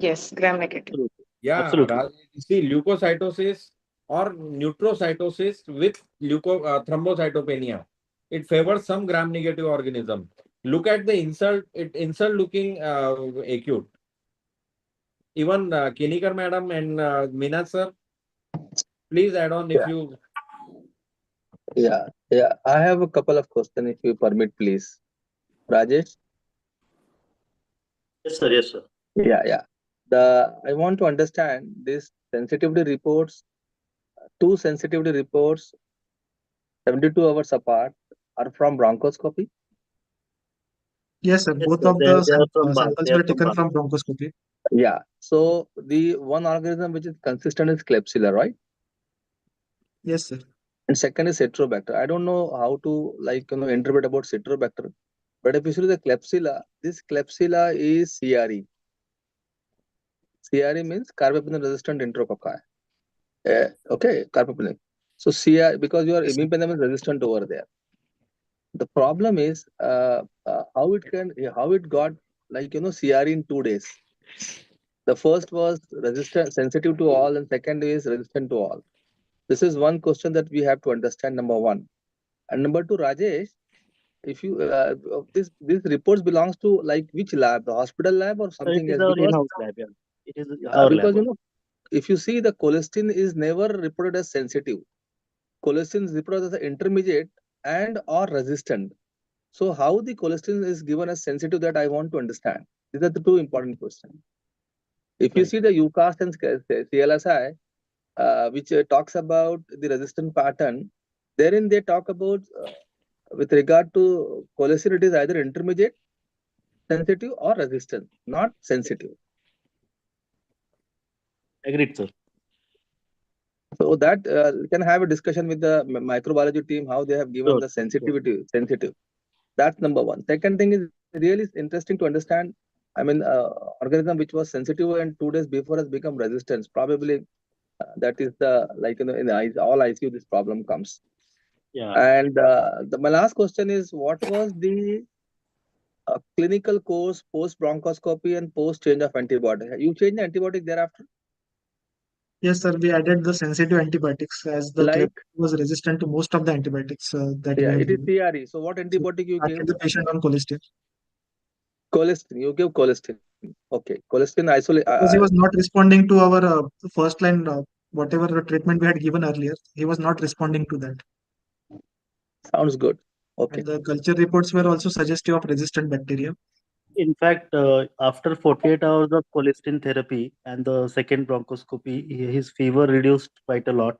Yes, gram negative. Absolutely. Yeah. Absolutely. See, leukocytosis or neutrocytosis with thrombocytopenia. It favors some gram negative organism. Look at the insult looking acute. Even Kinikar madam and Meena sir, please add on if yeah, you. yeah. I have a couple of questions, if you permit, please. Rajesh? Yes, sir. Yes, sir. Yeah. I want to understand this sensitivity reports, two sensitivity reports, 72 hours apart, are from bronchoscopy. Yes, sir. Yes, Both sir. of the They are from Bharat. samples They are were from taken Bharat. from bronchoscopy. Yeah. So the one organism which is consistent is Klebsiella, right? Yes, sir. And second is Citrobacter. I don't know how to interpret about Citrobacter, but if you see the Klebsiella, this Klebsiella is CRE. CRE means carbapenem resistant enterococci. Okay, carbapenem. So CR, because your Yes, sir. imipenem is resistant over there. The problem is how it got CRE in 2 days. The first was resistant, sensitive to all, and second is resistant to all. This is one question that we have to understand. Number one, and number two, Rajesh, if you this reports belongs to like which lab, the hospital lab or It something is else? our in-house lab. Yeah. It is our lab. Because if you see the cholesterol is never reported as sensitive. Cholesterol is reported as intermediate and or resistant. So how the cholesterol is given as sensitive, that I want to understand. These are the two important questions. If you Right. see the UCAST and CLSI, which talks about the resistant pattern, therein they talk about with regard to cholesterol, it is either intermediate, sensitive or resistant, not sensitive. Agreed, sir. So that we can have a discussion with the microbiology team how they have given Sure. the Sure. sensitive. That's number one. Second thing is really interesting to understand. I mean, organism which was sensitive and 2 days before has become resistant. Probably that is the in all ICU this problem comes. Yeah. And my last question is, what was the clinical course post bronchoscopy and post change of antibiotic? You change the antibiotic thereafter? Yes, sir. We added the sensitive antibiotics as the Like, Klebsiella was resistant to most of the antibiotics that we yeah, had it is given. CRE. So what So antibiotic you started gave? the patient on cholesterol Colistin. You give colistin. Okay, colistin isolate. because he was not responding to our first line, whatever the treatment we had given earlier. He was not responding to that. Sounds good. Okay. And the culture reports were also suggestive of resistant bacteria. In fact, after 48 hours of colistin therapy and the second bronchoscopy, his fever reduced quite a lot.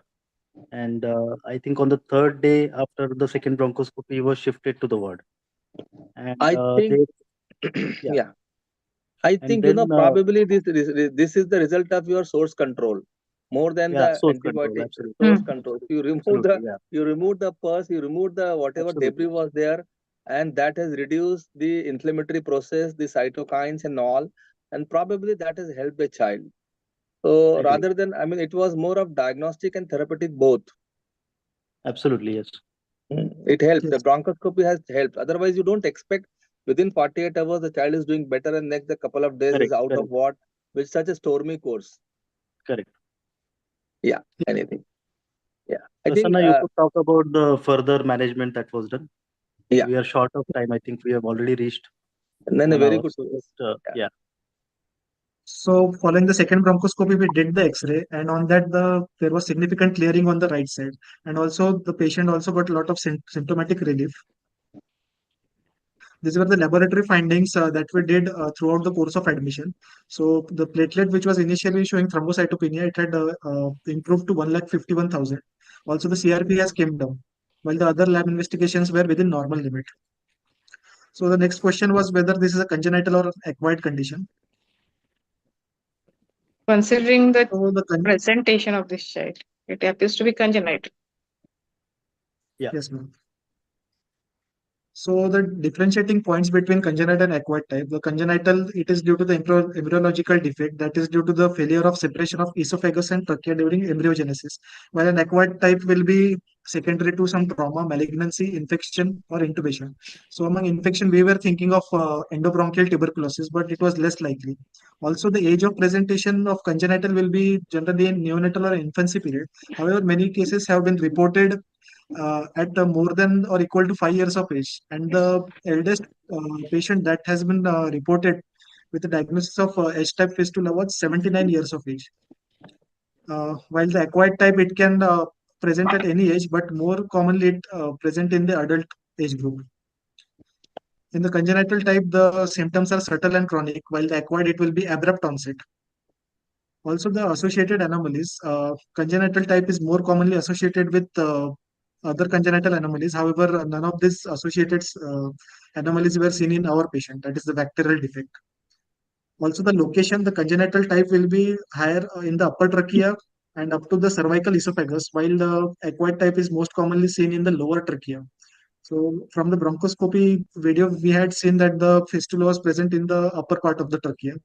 And I think on the third day after the second bronchoscopy, he was shifted to the ward. And I think, yeah. yeah, I And think then probably this is the result of your source control more than yeah, the source control, antibiotic. absolutely, Source Hmm. control. You remove absolutely, yeah, the pus, you remove the whatever debris absolutely, was there, and that has reduced the inflammatory process, the cytokines and all, and probably that has helped the child. So agree, rather than, I mean, it was more of diagnostic and therapeutic both. absolutely, yes, It helped. The Yes, bronchoscopy has helped. Otherwise, you don't expect within 48 hours the child is doing better and next a couple of days is correct, out of correct, what with such a stormy course. correct. Yeah, anything. Yeah, I think. Prasanna, you could talk about the further management that was done. Yeah, We are short of time. I think we have already reached and then a 1 very hour. good. So just Yeah. yeah, so following the second bronchoscopy, we did the X-ray, and on that there was significant clearing on the right side, and also the patient also got a lot of symptomatic relief. These were the laboratory findings that we did throughout the course of admission. So the platelet, which was initially showing thrombocytopenia, it had improved to 1,51,000. Also, the CRP has came down, while the other lab investigations were within normal limit. So the next question was whether this is a congenital or acquired condition. Considering the So the presentation of this child, it appears to be congenital. yes, ma'am. So the differentiating points between congenital and acquired type, the congenital, it is due to the embryological defect, that is due to the failure of separation of esophagus and trachea during embryogenesis, while an acquired type will be secondary to some trauma, malignancy, infection, or intubation. So among infection, we were thinking of endobronchial tuberculosis, but it was less likely. Also, the age of presentation of congenital will be generally in neonatal or infancy period. However, many cases have been reported at more than or equal to 5 years of age. And the eldest patient that has been reported with the diagnosis of H-type fistula was 79 years of age. While the acquired type, it can present at any age, but more commonly it present in the adult age group. In the congenital type, the symptoms are subtle and chronic, while the acquired, it will be abrupt onset. Also, the associated anomalies, congenital type is more commonly associated with other congenital anomalies. However, none of these associated anomalies were seen in our patient, that is the bacterial defect. Also, the location, the congenital type will be higher in the upper trachea and up to the cervical esophagus, while the acquired type is most commonly seen in the lower trachea. So, from the bronchoscopy video, we had seen that the fistula was present in the upper part of the trachea.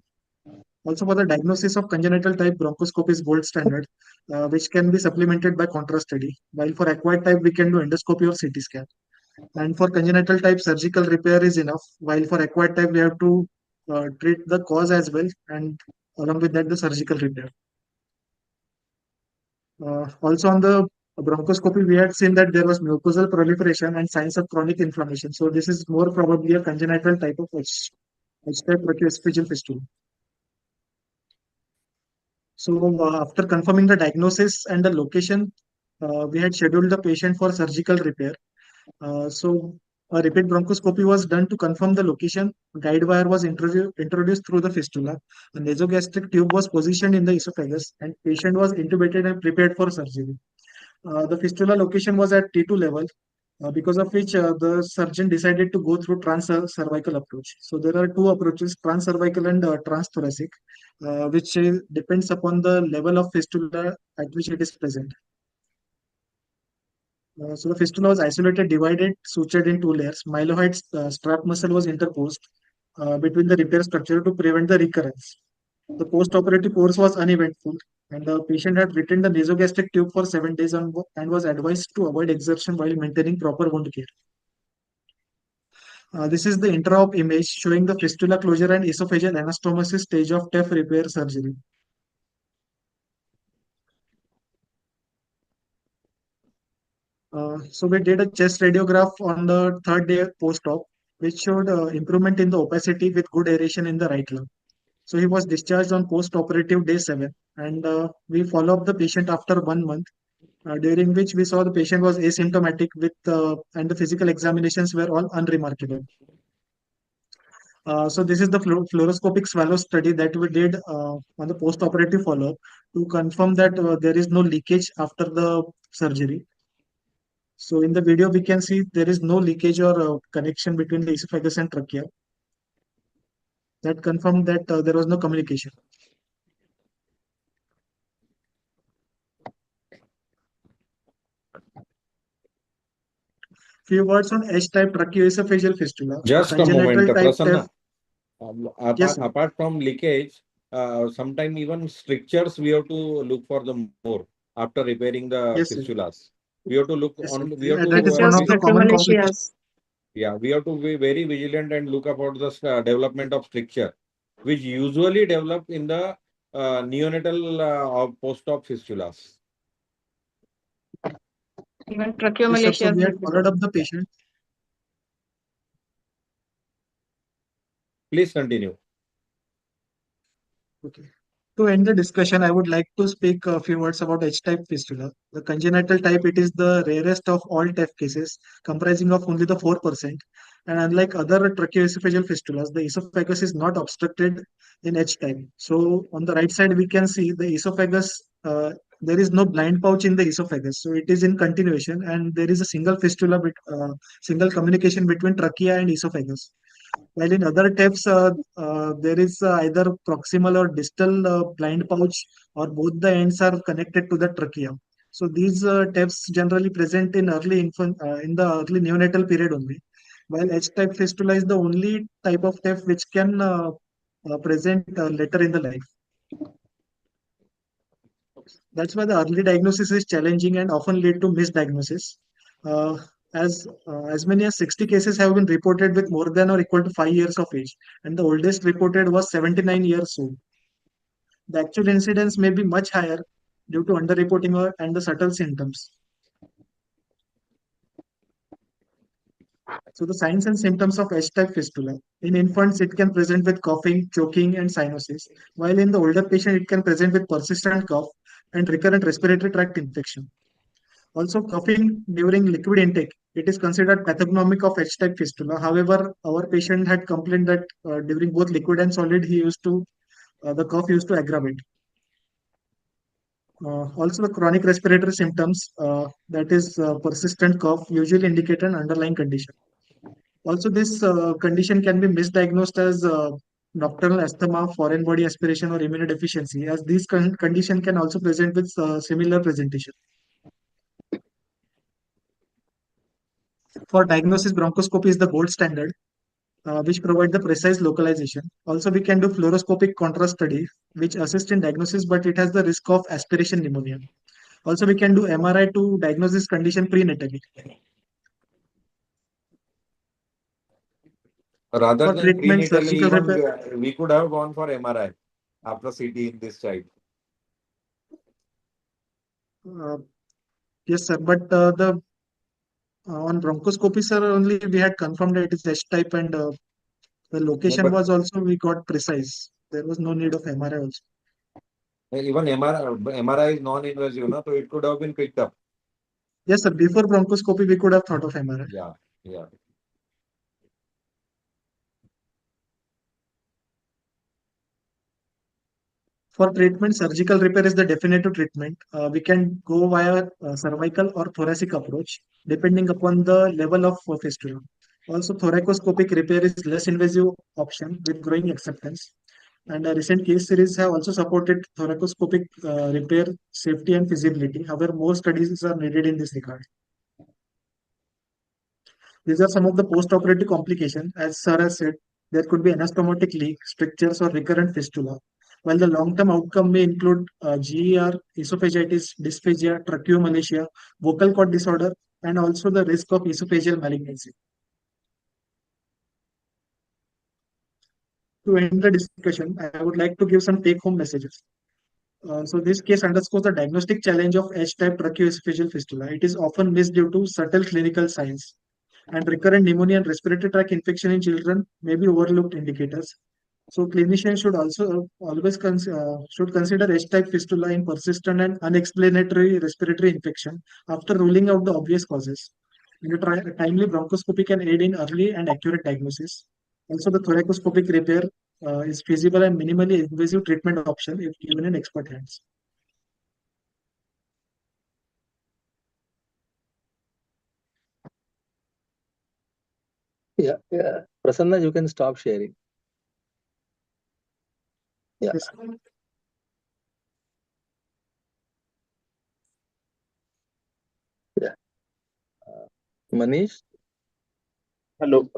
Also, for the diagnosis of congenital type, bronchoscopy is gold standard, which can be supplemented by contrast study. While for acquired type, we can do endoscopy or CT scan. And for congenital type, surgical repair is enough. While for acquired type, we have to treat the cause as well, and along with that, the surgical repair. Also, on the bronchoscopy, we had seen that there was mucosal proliferation and signs of chronic inflammation. So, this is more probably a congenital type of H-type tracheoesophageal fistula. So after confirming the diagnosis and the location, we had scheduled the patient for surgical repair. So a repeat bronchoscopy was done to confirm the location. Guide wire was introduced through the fistula. A nasogastric tube was positioned in the esophagus, and patient was intubated and prepared for surgery. The fistula location was at T2 level, because of which the surgeon decided to go through trans-cervical approach. So there are two approaches, trans-cervical and trans-thoracic, which depends upon the level of fistula at which it is present. So the fistula was isolated, divided, sutured in two layers. Mylohyoid strap muscle was interposed between the repair structure to prevent the recurrence. The post-operative course was uneventful, and the patient had retained the nasogastric tube for 7 days and was advised to avoid exertion while maintaining proper wound care. This is the intra-op image showing the fistula closure and esophageal anastomosis stage of TEF repair surgery. So we did a chest radiograph on the third day post-op, which showed improvement in the opacity with good aeration in the right lung. So he was discharged on post-operative day 7, and we follow up the patient after 1 month, during which we saw the patient was asymptomatic with and the physical examinations were all unremarkable. So this is the fluoroscopic swallow study that we did on the post-operative follow-up to confirm that there is no leakage after the surgery. So in the video, we can see there is no leakage or connection between the esophagus and trachea. That confirmed that there was no communication. Few words on H-type tracheoesophageal fistula. Just a moment, Congenital type Prasanna. Yes, sir. Apart from leakage, sometimes even strictures we have to look for the more after repairing the Yes, sir. fistulas. We have to look Yes, on. sir. We have to. That is one of the common complications. Yeah, we have to be very vigilant and look about the development of stricture, which usually develop in the neonatal or post-op fistulas. Even Yes, sir. So tracheomalacia. we had followed up the patient. Please continue. Okay. To end the discussion, I would like to speak a few words about H-type fistula. The congenital type, it is the rarest of all TEF cases, comprising of only the 4%, And unlike other tracheoesophageal fistulas, the esophagus is not obstructed in H type. So on the right side, we can see the esophagus. There is no blind pouch in the esophagus, so it is in continuation, and there is a single fistula, single communication between trachea and esophagus. While in other types, there is either proximal or distal blind pouch, or both the ends are connected to the trachea. So these types generally present in in the early neonatal period only. While H-type fistula is the only type of type which can present later in the life. That's why the early diagnosis is challenging and often lead to misdiagnosis. Uh, as many as 60 cases have been reported with more than or equal to 5 years of age, and the oldest reported was 79 years old. The actual incidence may be much higher due to underreporting and the subtle symptoms. So the signs and symptoms of H-type fistula. In infants, it can present with coughing, choking, and cyanosis, while in the older patient, it can present with persistent cough and recurrent respiratory tract infection. Also, coughing during liquid intake, it is considered pathognomic of H-type fistula. However, our patient had complained that during both liquid and solid, the cough used to aggravate. Also, the chronic respiratory symptoms, that is persistent cough, usually indicate an underlying condition. Also, this condition can be misdiagnosed as nocturnal asthma, foreign body aspiration, or immunodeficiency, as these condition can also present with similar presentation. For diagnosis, bronchoscopy is the gold standard, which provide the precise localization. Also, we can do fluoroscopic contrast study, which assist in diagnosis, but it has the risk of aspiration pneumonia. Also, we can do MRI to diagnose this condition prenatally. Rather For than treatment, prenatally, surgical even repair. we could have gone for MRI after CT in this child. Uh, yes, sir. But the on bronchoscopy, sir, only we had confirmed that it is H type, and the No, location but was also we got precise. There was no need of MRI also. even MRI is non-invasive, no? So it could have been picked up. Yes, sir. Before bronchoscopy, we could have thought of MRI. Yeah, yeah. For treatment, surgical repair is the definitive treatment. We can go via cervical or thoracic approach, depending upon the level of fistula. Also, thoracoscopic repair is less invasive option with growing acceptance. And a recent case series have also supported thoracoscopic repair safety and feasibility. However, more studies are needed in this regard. These are some of the post-operative complications. As Sir has said, there could be anastomotic leak, strictures, or recurrent fistula. While the long-term outcome may include GER, esophagitis, dysphagia, tracheomalacia, vocal cord disorder, and also the risk of esophageal malignancy. To end the discussion, I would like to give some take-home messages. So this case underscores the diagnostic challenge of H-type tracheoesophageal fistula. It is often missed due to subtle clinical signs, and recurrent pneumonia and respiratory tract infection in children may be overlooked indicators. So clinicians should also always should consider H-type fistula in persistent and unexplanatory respiratory infection after ruling out the obvious causes. And a timely bronchoscopy can aid in early and accurate diagnosis. Also, the thoracoscopic repair is feasible and minimally invasive treatment option if given in expert hands. Yeah, yeah. Prasanna, you can stop sharing. Yeah. Yes. Yeah. Manish? Hello.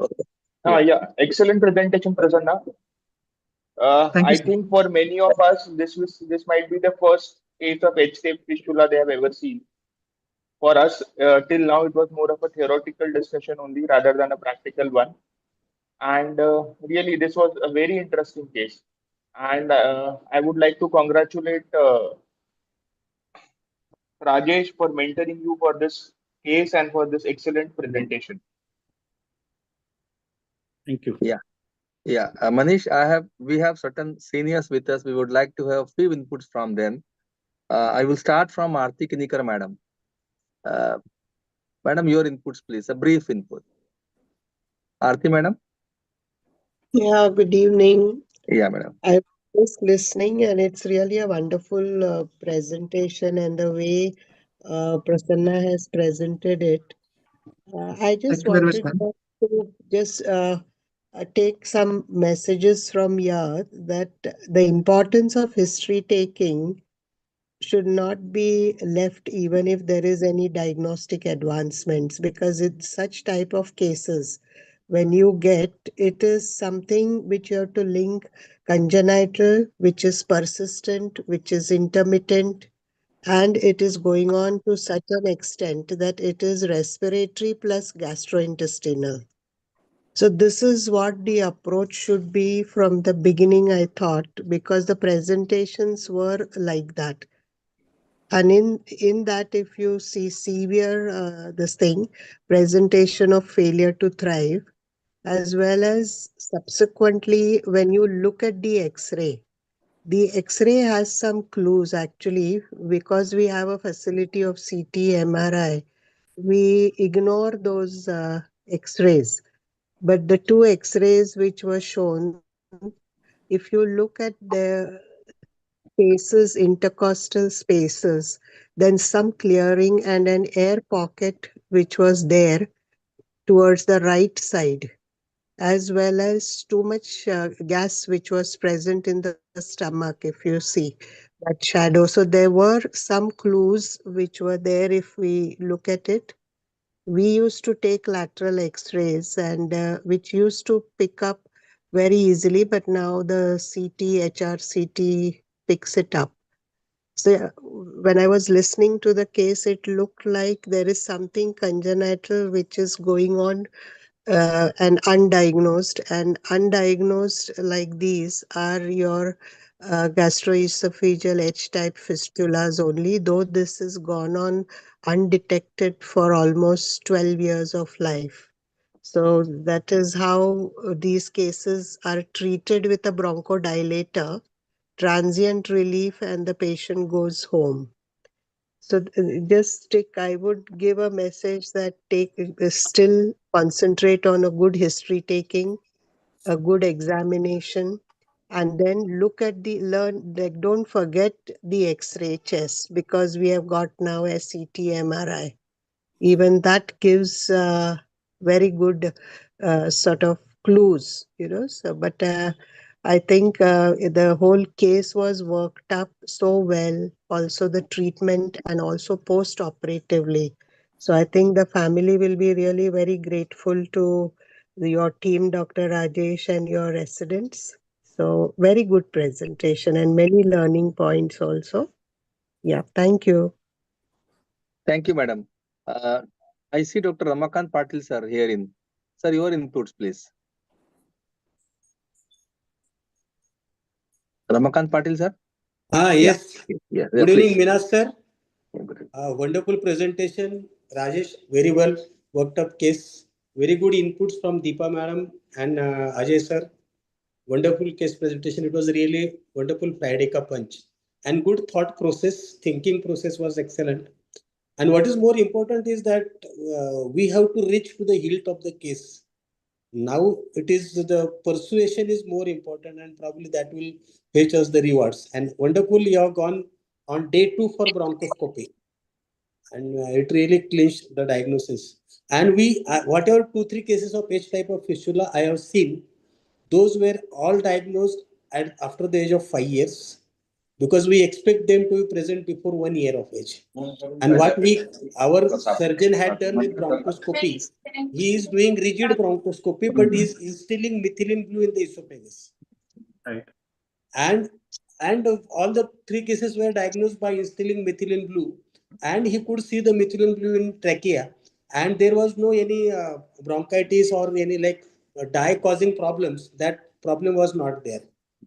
Yeah. Yeah, excellent presentation, Prasanna. Thank you, I sir. think for many of us, this might be the first case of H-shaped fistula they have ever seen. For us, till now, it was more of a theoretical discussion only rather than a practical one. And really, this was a very interesting case. And I would like to congratulate Rajesh for mentoring you for this case and for this excellent presentation. Thank you. Yeah. Yeah. Manish, we have certain seniors with us. We would like to have few inputs from them. I will start from Aarti Kinikar, madam. Madam, your inputs, please. A brief input. Aarti madam? Yeah, good evening. Yeah, madam. I was listening, and it's really a wonderful presentation, and the way Prasanna has presented it. I just Thank you very much, wanted ma'am. to just take some messages from here that the importance of history taking should not be left even if there is any diagnostic advancements, because it's such type of cases when you get it is something which you have to link congenital, which is persistent, which is intermittent, and it is going on to such an extent that it is respiratory plus gastrointestinal. So this is what the approach should be from the beginning, I thought, because the presentations were like that. And in that, if you see severe this thing, presentation of failure to thrive, as well as subsequently when you look at the X-ray has some clues actually, because we have a facility of CT, MRI. We ignore those X-rays, but the two X-rays which were shown, if you look at the spaces, intercostal spaces, then some clearing and an air pocket which was there towards the right side, as well as too much gas which was present in the stomach, if you see that shadow. So there were some clues which were there if we look at it. We used to take lateral x-rays and which used to pick up very easily, but now the HRCT picks it up. So when I was listening to the case, it looked like there is something congenital which is going on and undiagnosed. And undiagnosed like these are your gastroesophageal H-type fistulas only, though this has gone on undetected for almost 12 years of life. So that is how these cases are treated with a bronchodilator, transient relief, and the patient goes home. So just take, I would give a message that take still concentrate on a good history taking, a good examination, and then look at the learn. Like, don't forget the X-ray chest, because we have got now a CT, MRI. Even that gives very good sort of clues, you know. So, but I think the whole case was worked up so well, also the treatment and also post-operatively. So I think the family will be really very grateful to your team, Dr. Rajesh, and your residents. So very good presentation and many learning points also. Yeah, thank you. Thank you, madam. I see Dr. Ramakant Patil sir here in. Sir, your inputs, please. Ramakant Patil sir? Yes. Yeah, Good please. evening, Minas sir. Yeah, good evening. Wonderful presentation. Rajesh, very well worked up case. Very good inputs from Deepa madam and Ajay sir. Wonderful case presentation. It was really wonderful Friday ka punch. And good thought process, thinking process was excellent. And what is more important is that we have to reach to the hilt of the case. Now it is the persuasion is more important, and probably that will fetch us the rewards. And wonderfully, you have gone on day 2 for bronchoscopy, and it really clinched the diagnosis. And we, whatever 2-3 cases of H type of fistula I have seen, those were all diagnosed after the age of 5 years, because we expect them to be present before 1 year of age. And what our surgeon had done with bronchoscopy, he is doing rigid bronchoscopy, but he is instilling methylene blue in the esophagus. Right. And all the 3 cases were diagnosed by instilling methylene blue, and he could see the methylene blue in trachea, and there was no any bronchitis or any like dye causing problems. That problem was not there.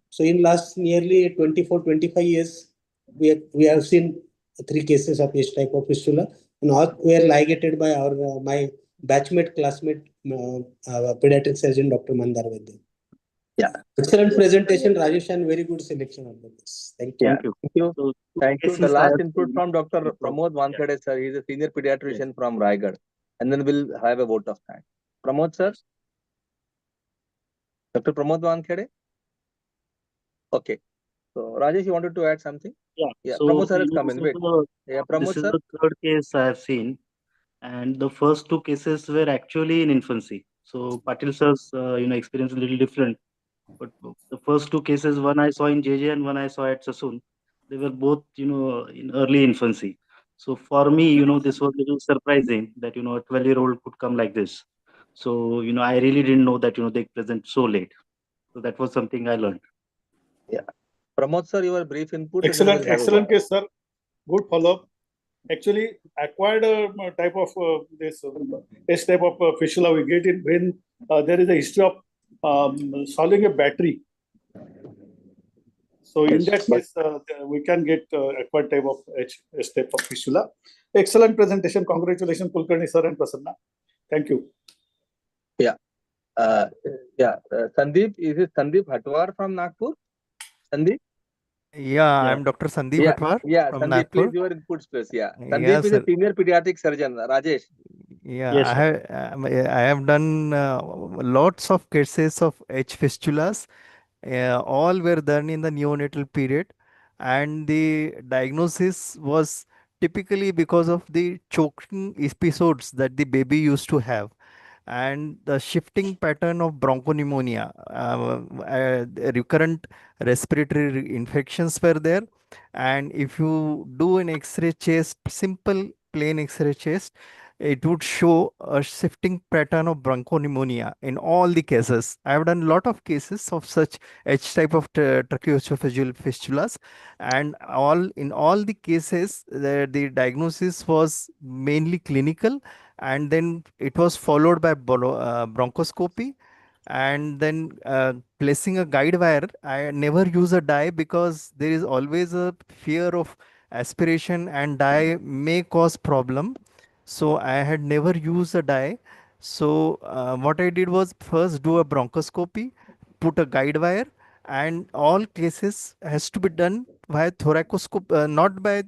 So in last nearly 24-25 years, we have seen 3 cases of this type of fistula, and all were ligated by our my batchmate classmate pediatric surgeon Dr. Mandar Vaidya. Yeah. Excellent presentation, Rajesh, and very good selection of the case. Thank you. Yeah. Thank you. So, Thank you. The cases I last have input seen- from Dr. Pramod Wankhede, sir. He is a senior pediatrician from Raigad. And then we'll have a vote of thanks. Pramod, sir? Dr. Pramod Wankhede? Okay. So, Rajesh, you wanted to add something? Yeah. Yeah, So, Pramod sir has you know, come in. Wait. Yeah, this Pramod is sir. the third case I have seen, and the first two cases were actually in infancy. So, Patil sir's, experience is a little different. But the first two cases, one I saw in JJ and one I saw at Sassoon, they were both, in early infancy. So for me, this was a little surprising that, a 12-year-old could come like this. So, I really didn't know that, they present so late. So that was something I learned. Yeah. Pramod sir, your brief input, and then Excellent, we'll have a excellent word. case, sir. Good follow-up. Actually, acquired type of this type of fistula we get it when there is a history of solving a battery. So in Yes, that but case, we can get acquired type of S type of fistula. Excellent presentation. Congratulations, Kulkarni sir and Prasanna. Thank you. yeah, Sandeep, is it Sandeep Hatwar from Nagpur? Sandeep? Yeah, Yeah. I'm Dr. Sandeep Yeah, Hatwar yeah, from Sandeep, please, Nagpur. your inputs, please. Yeah, Yeah, Sandeep is a sir. senior pediatric surgeon. Rajesh. Yeah, Yes, sir. I have done lots of cases of H fistulas. All were done in the neonatal period, and the diagnosis was typically because of the choking episodes that the baby used to have, and the shifting pattern of bronchopneumonia. Recurrent respiratory infections were there, and if you do an X-ray chest, simple plain X-ray chest, it would show a shifting pattern of bronchopneumonia in all the cases. I have done a lot of cases of such H type of tracheoesophageal fistulas, and all the cases the diagnosis was mainly clinical, and then it was followed by bronchoscopy, and then placing a guide wire. I never use a dye because there is always a fear of aspiration and dye may cause problem, so I had never used a dye. So what I did was first do a bronchoscopy, put a guide wire, and all cases has to be done by thoracoscope, not by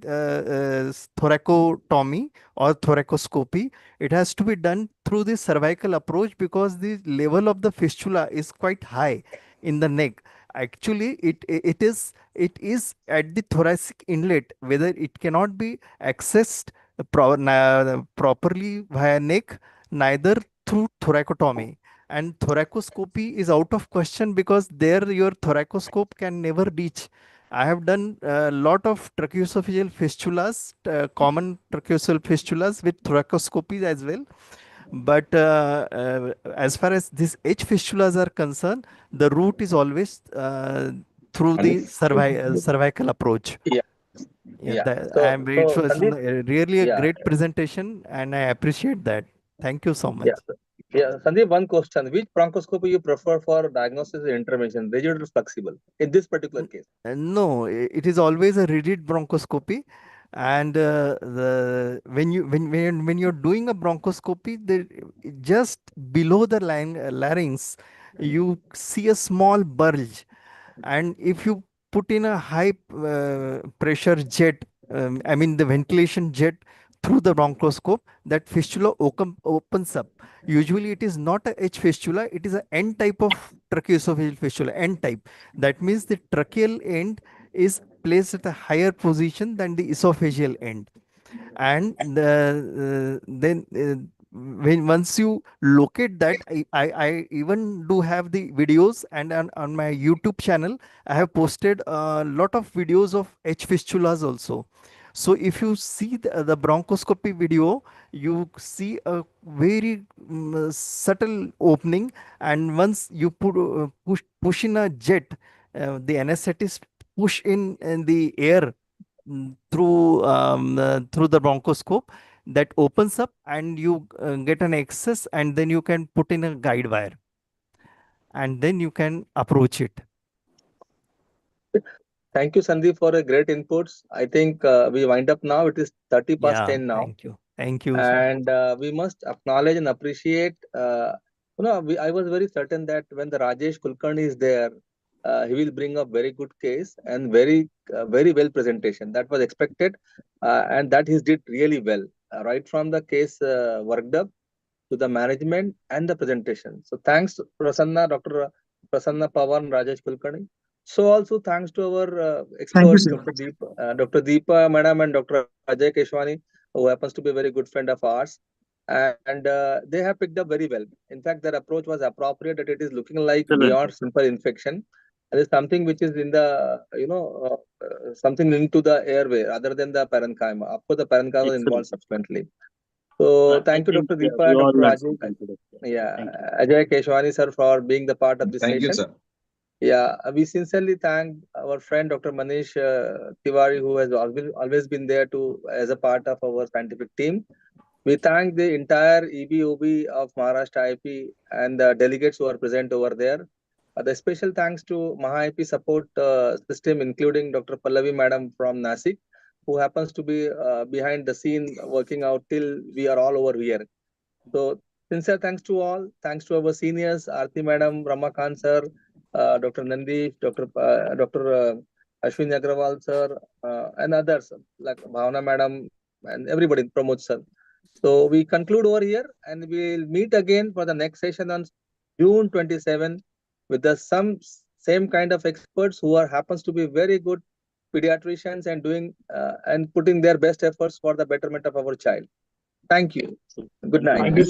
thoracotomy or thoracoscopy. It has to be done through the cervical approach because the level of the fistula is quite high in the neck. Actually, it is at the thoracic inlet, whether it cannot be accessed properly via neck, neither through thoracotomy. And thoracoscopy is out of question because there your thoracoscope can never reach. I have done a lot of tracheoesophageal fistulas, common tracheoesophageal fistulas with thoracoscopies as well. But as far as these H fistulas are concerned, the route is always through the cervical approach. Yeah, Yeah, yeah. it So was Sandeep, really a yeah, great presentation, and I appreciate that. Thank you so yeah, much. yeah. Sandeep, one question: which bronchoscopy you prefer for diagnosis and intervention, rigid or flexible, in this particular case? No, it is always a rigid bronchoscopy, and when you're doing a bronchoscopy, just below the larynx, you see a small bulge, and if you put in a high pressure jet, I mean the ventilation jet through the bronchoscope, that fistula opens up. Usually it is not a H fistula, it is a N type of tracheoesophageal fistula, N type. That means the tracheal end is placed at a higher position than the esophageal end, and then when once you locate that, I even do have the videos, and on my YouTube channel I have posted a lot of videos of H fistulas also. So if you see the bronchoscopy video, you see a very subtle opening, and once you push in a jet, the anesthetist push in the air through the bronchoscope, that opens up, and you get an access, and then you can put in a guide wire, and then you can approach it. Thank you, Sandeep, for a great inputs. I think we wind up now. It is 30 past Yeah, 10 now. thank you so much. And we must acknowledge and appreciate, I was very certain that when the Rajesh Kulkarni is there, he will bring a very good case and very well presentation. That was expected, and that he did really well, right from the case worked up to the management and the presentation. So thanks, Prasanna, Dr. Prasanna Pawar and Rajesh Kulkarni. So also thanks to our Thank you, experts, sir. Dr. Deepa Madam and Dr. Ajay Keshwani, who happens to be a very good friend of ours. And they have picked up very well. In fact, their approach was appropriate, that it is looking like beyond simple infection. There is something which is in the, something into the airway other than the parenchyma. Of course, the parenchyma is involved subsequently. So thank you, Dr. Deepa, Dr. Ajay, Ajay Keshwani, sir, for being the part of this Thank you, session. sir. Yeah, we sincerely thank our friend Dr. Manish Tiwari, who has always been there as a part of our scientific team. We thank the entire EBOB of Maharashtra IP and the delegates who are present over there. The special thanks to MAHAIP support system, including Dr. Pallavi Madam from Nasik, who happens to be behind the scene working out till we are all over here. So sincere thanks to all. Thanks to our seniors, Aarti Madam, Ramakant sir, Dr. Nandi, Dr. Ashwin Agrawal sir, and others like Bhavna Madam and everybody, Pramod sir. So we conclude over here and we'll meet again for the next session on June 27 with the same kind of experts who happens to be very good pediatricians and doing and putting their best efforts for the betterment of our child. Thank you. Good night. Thank you.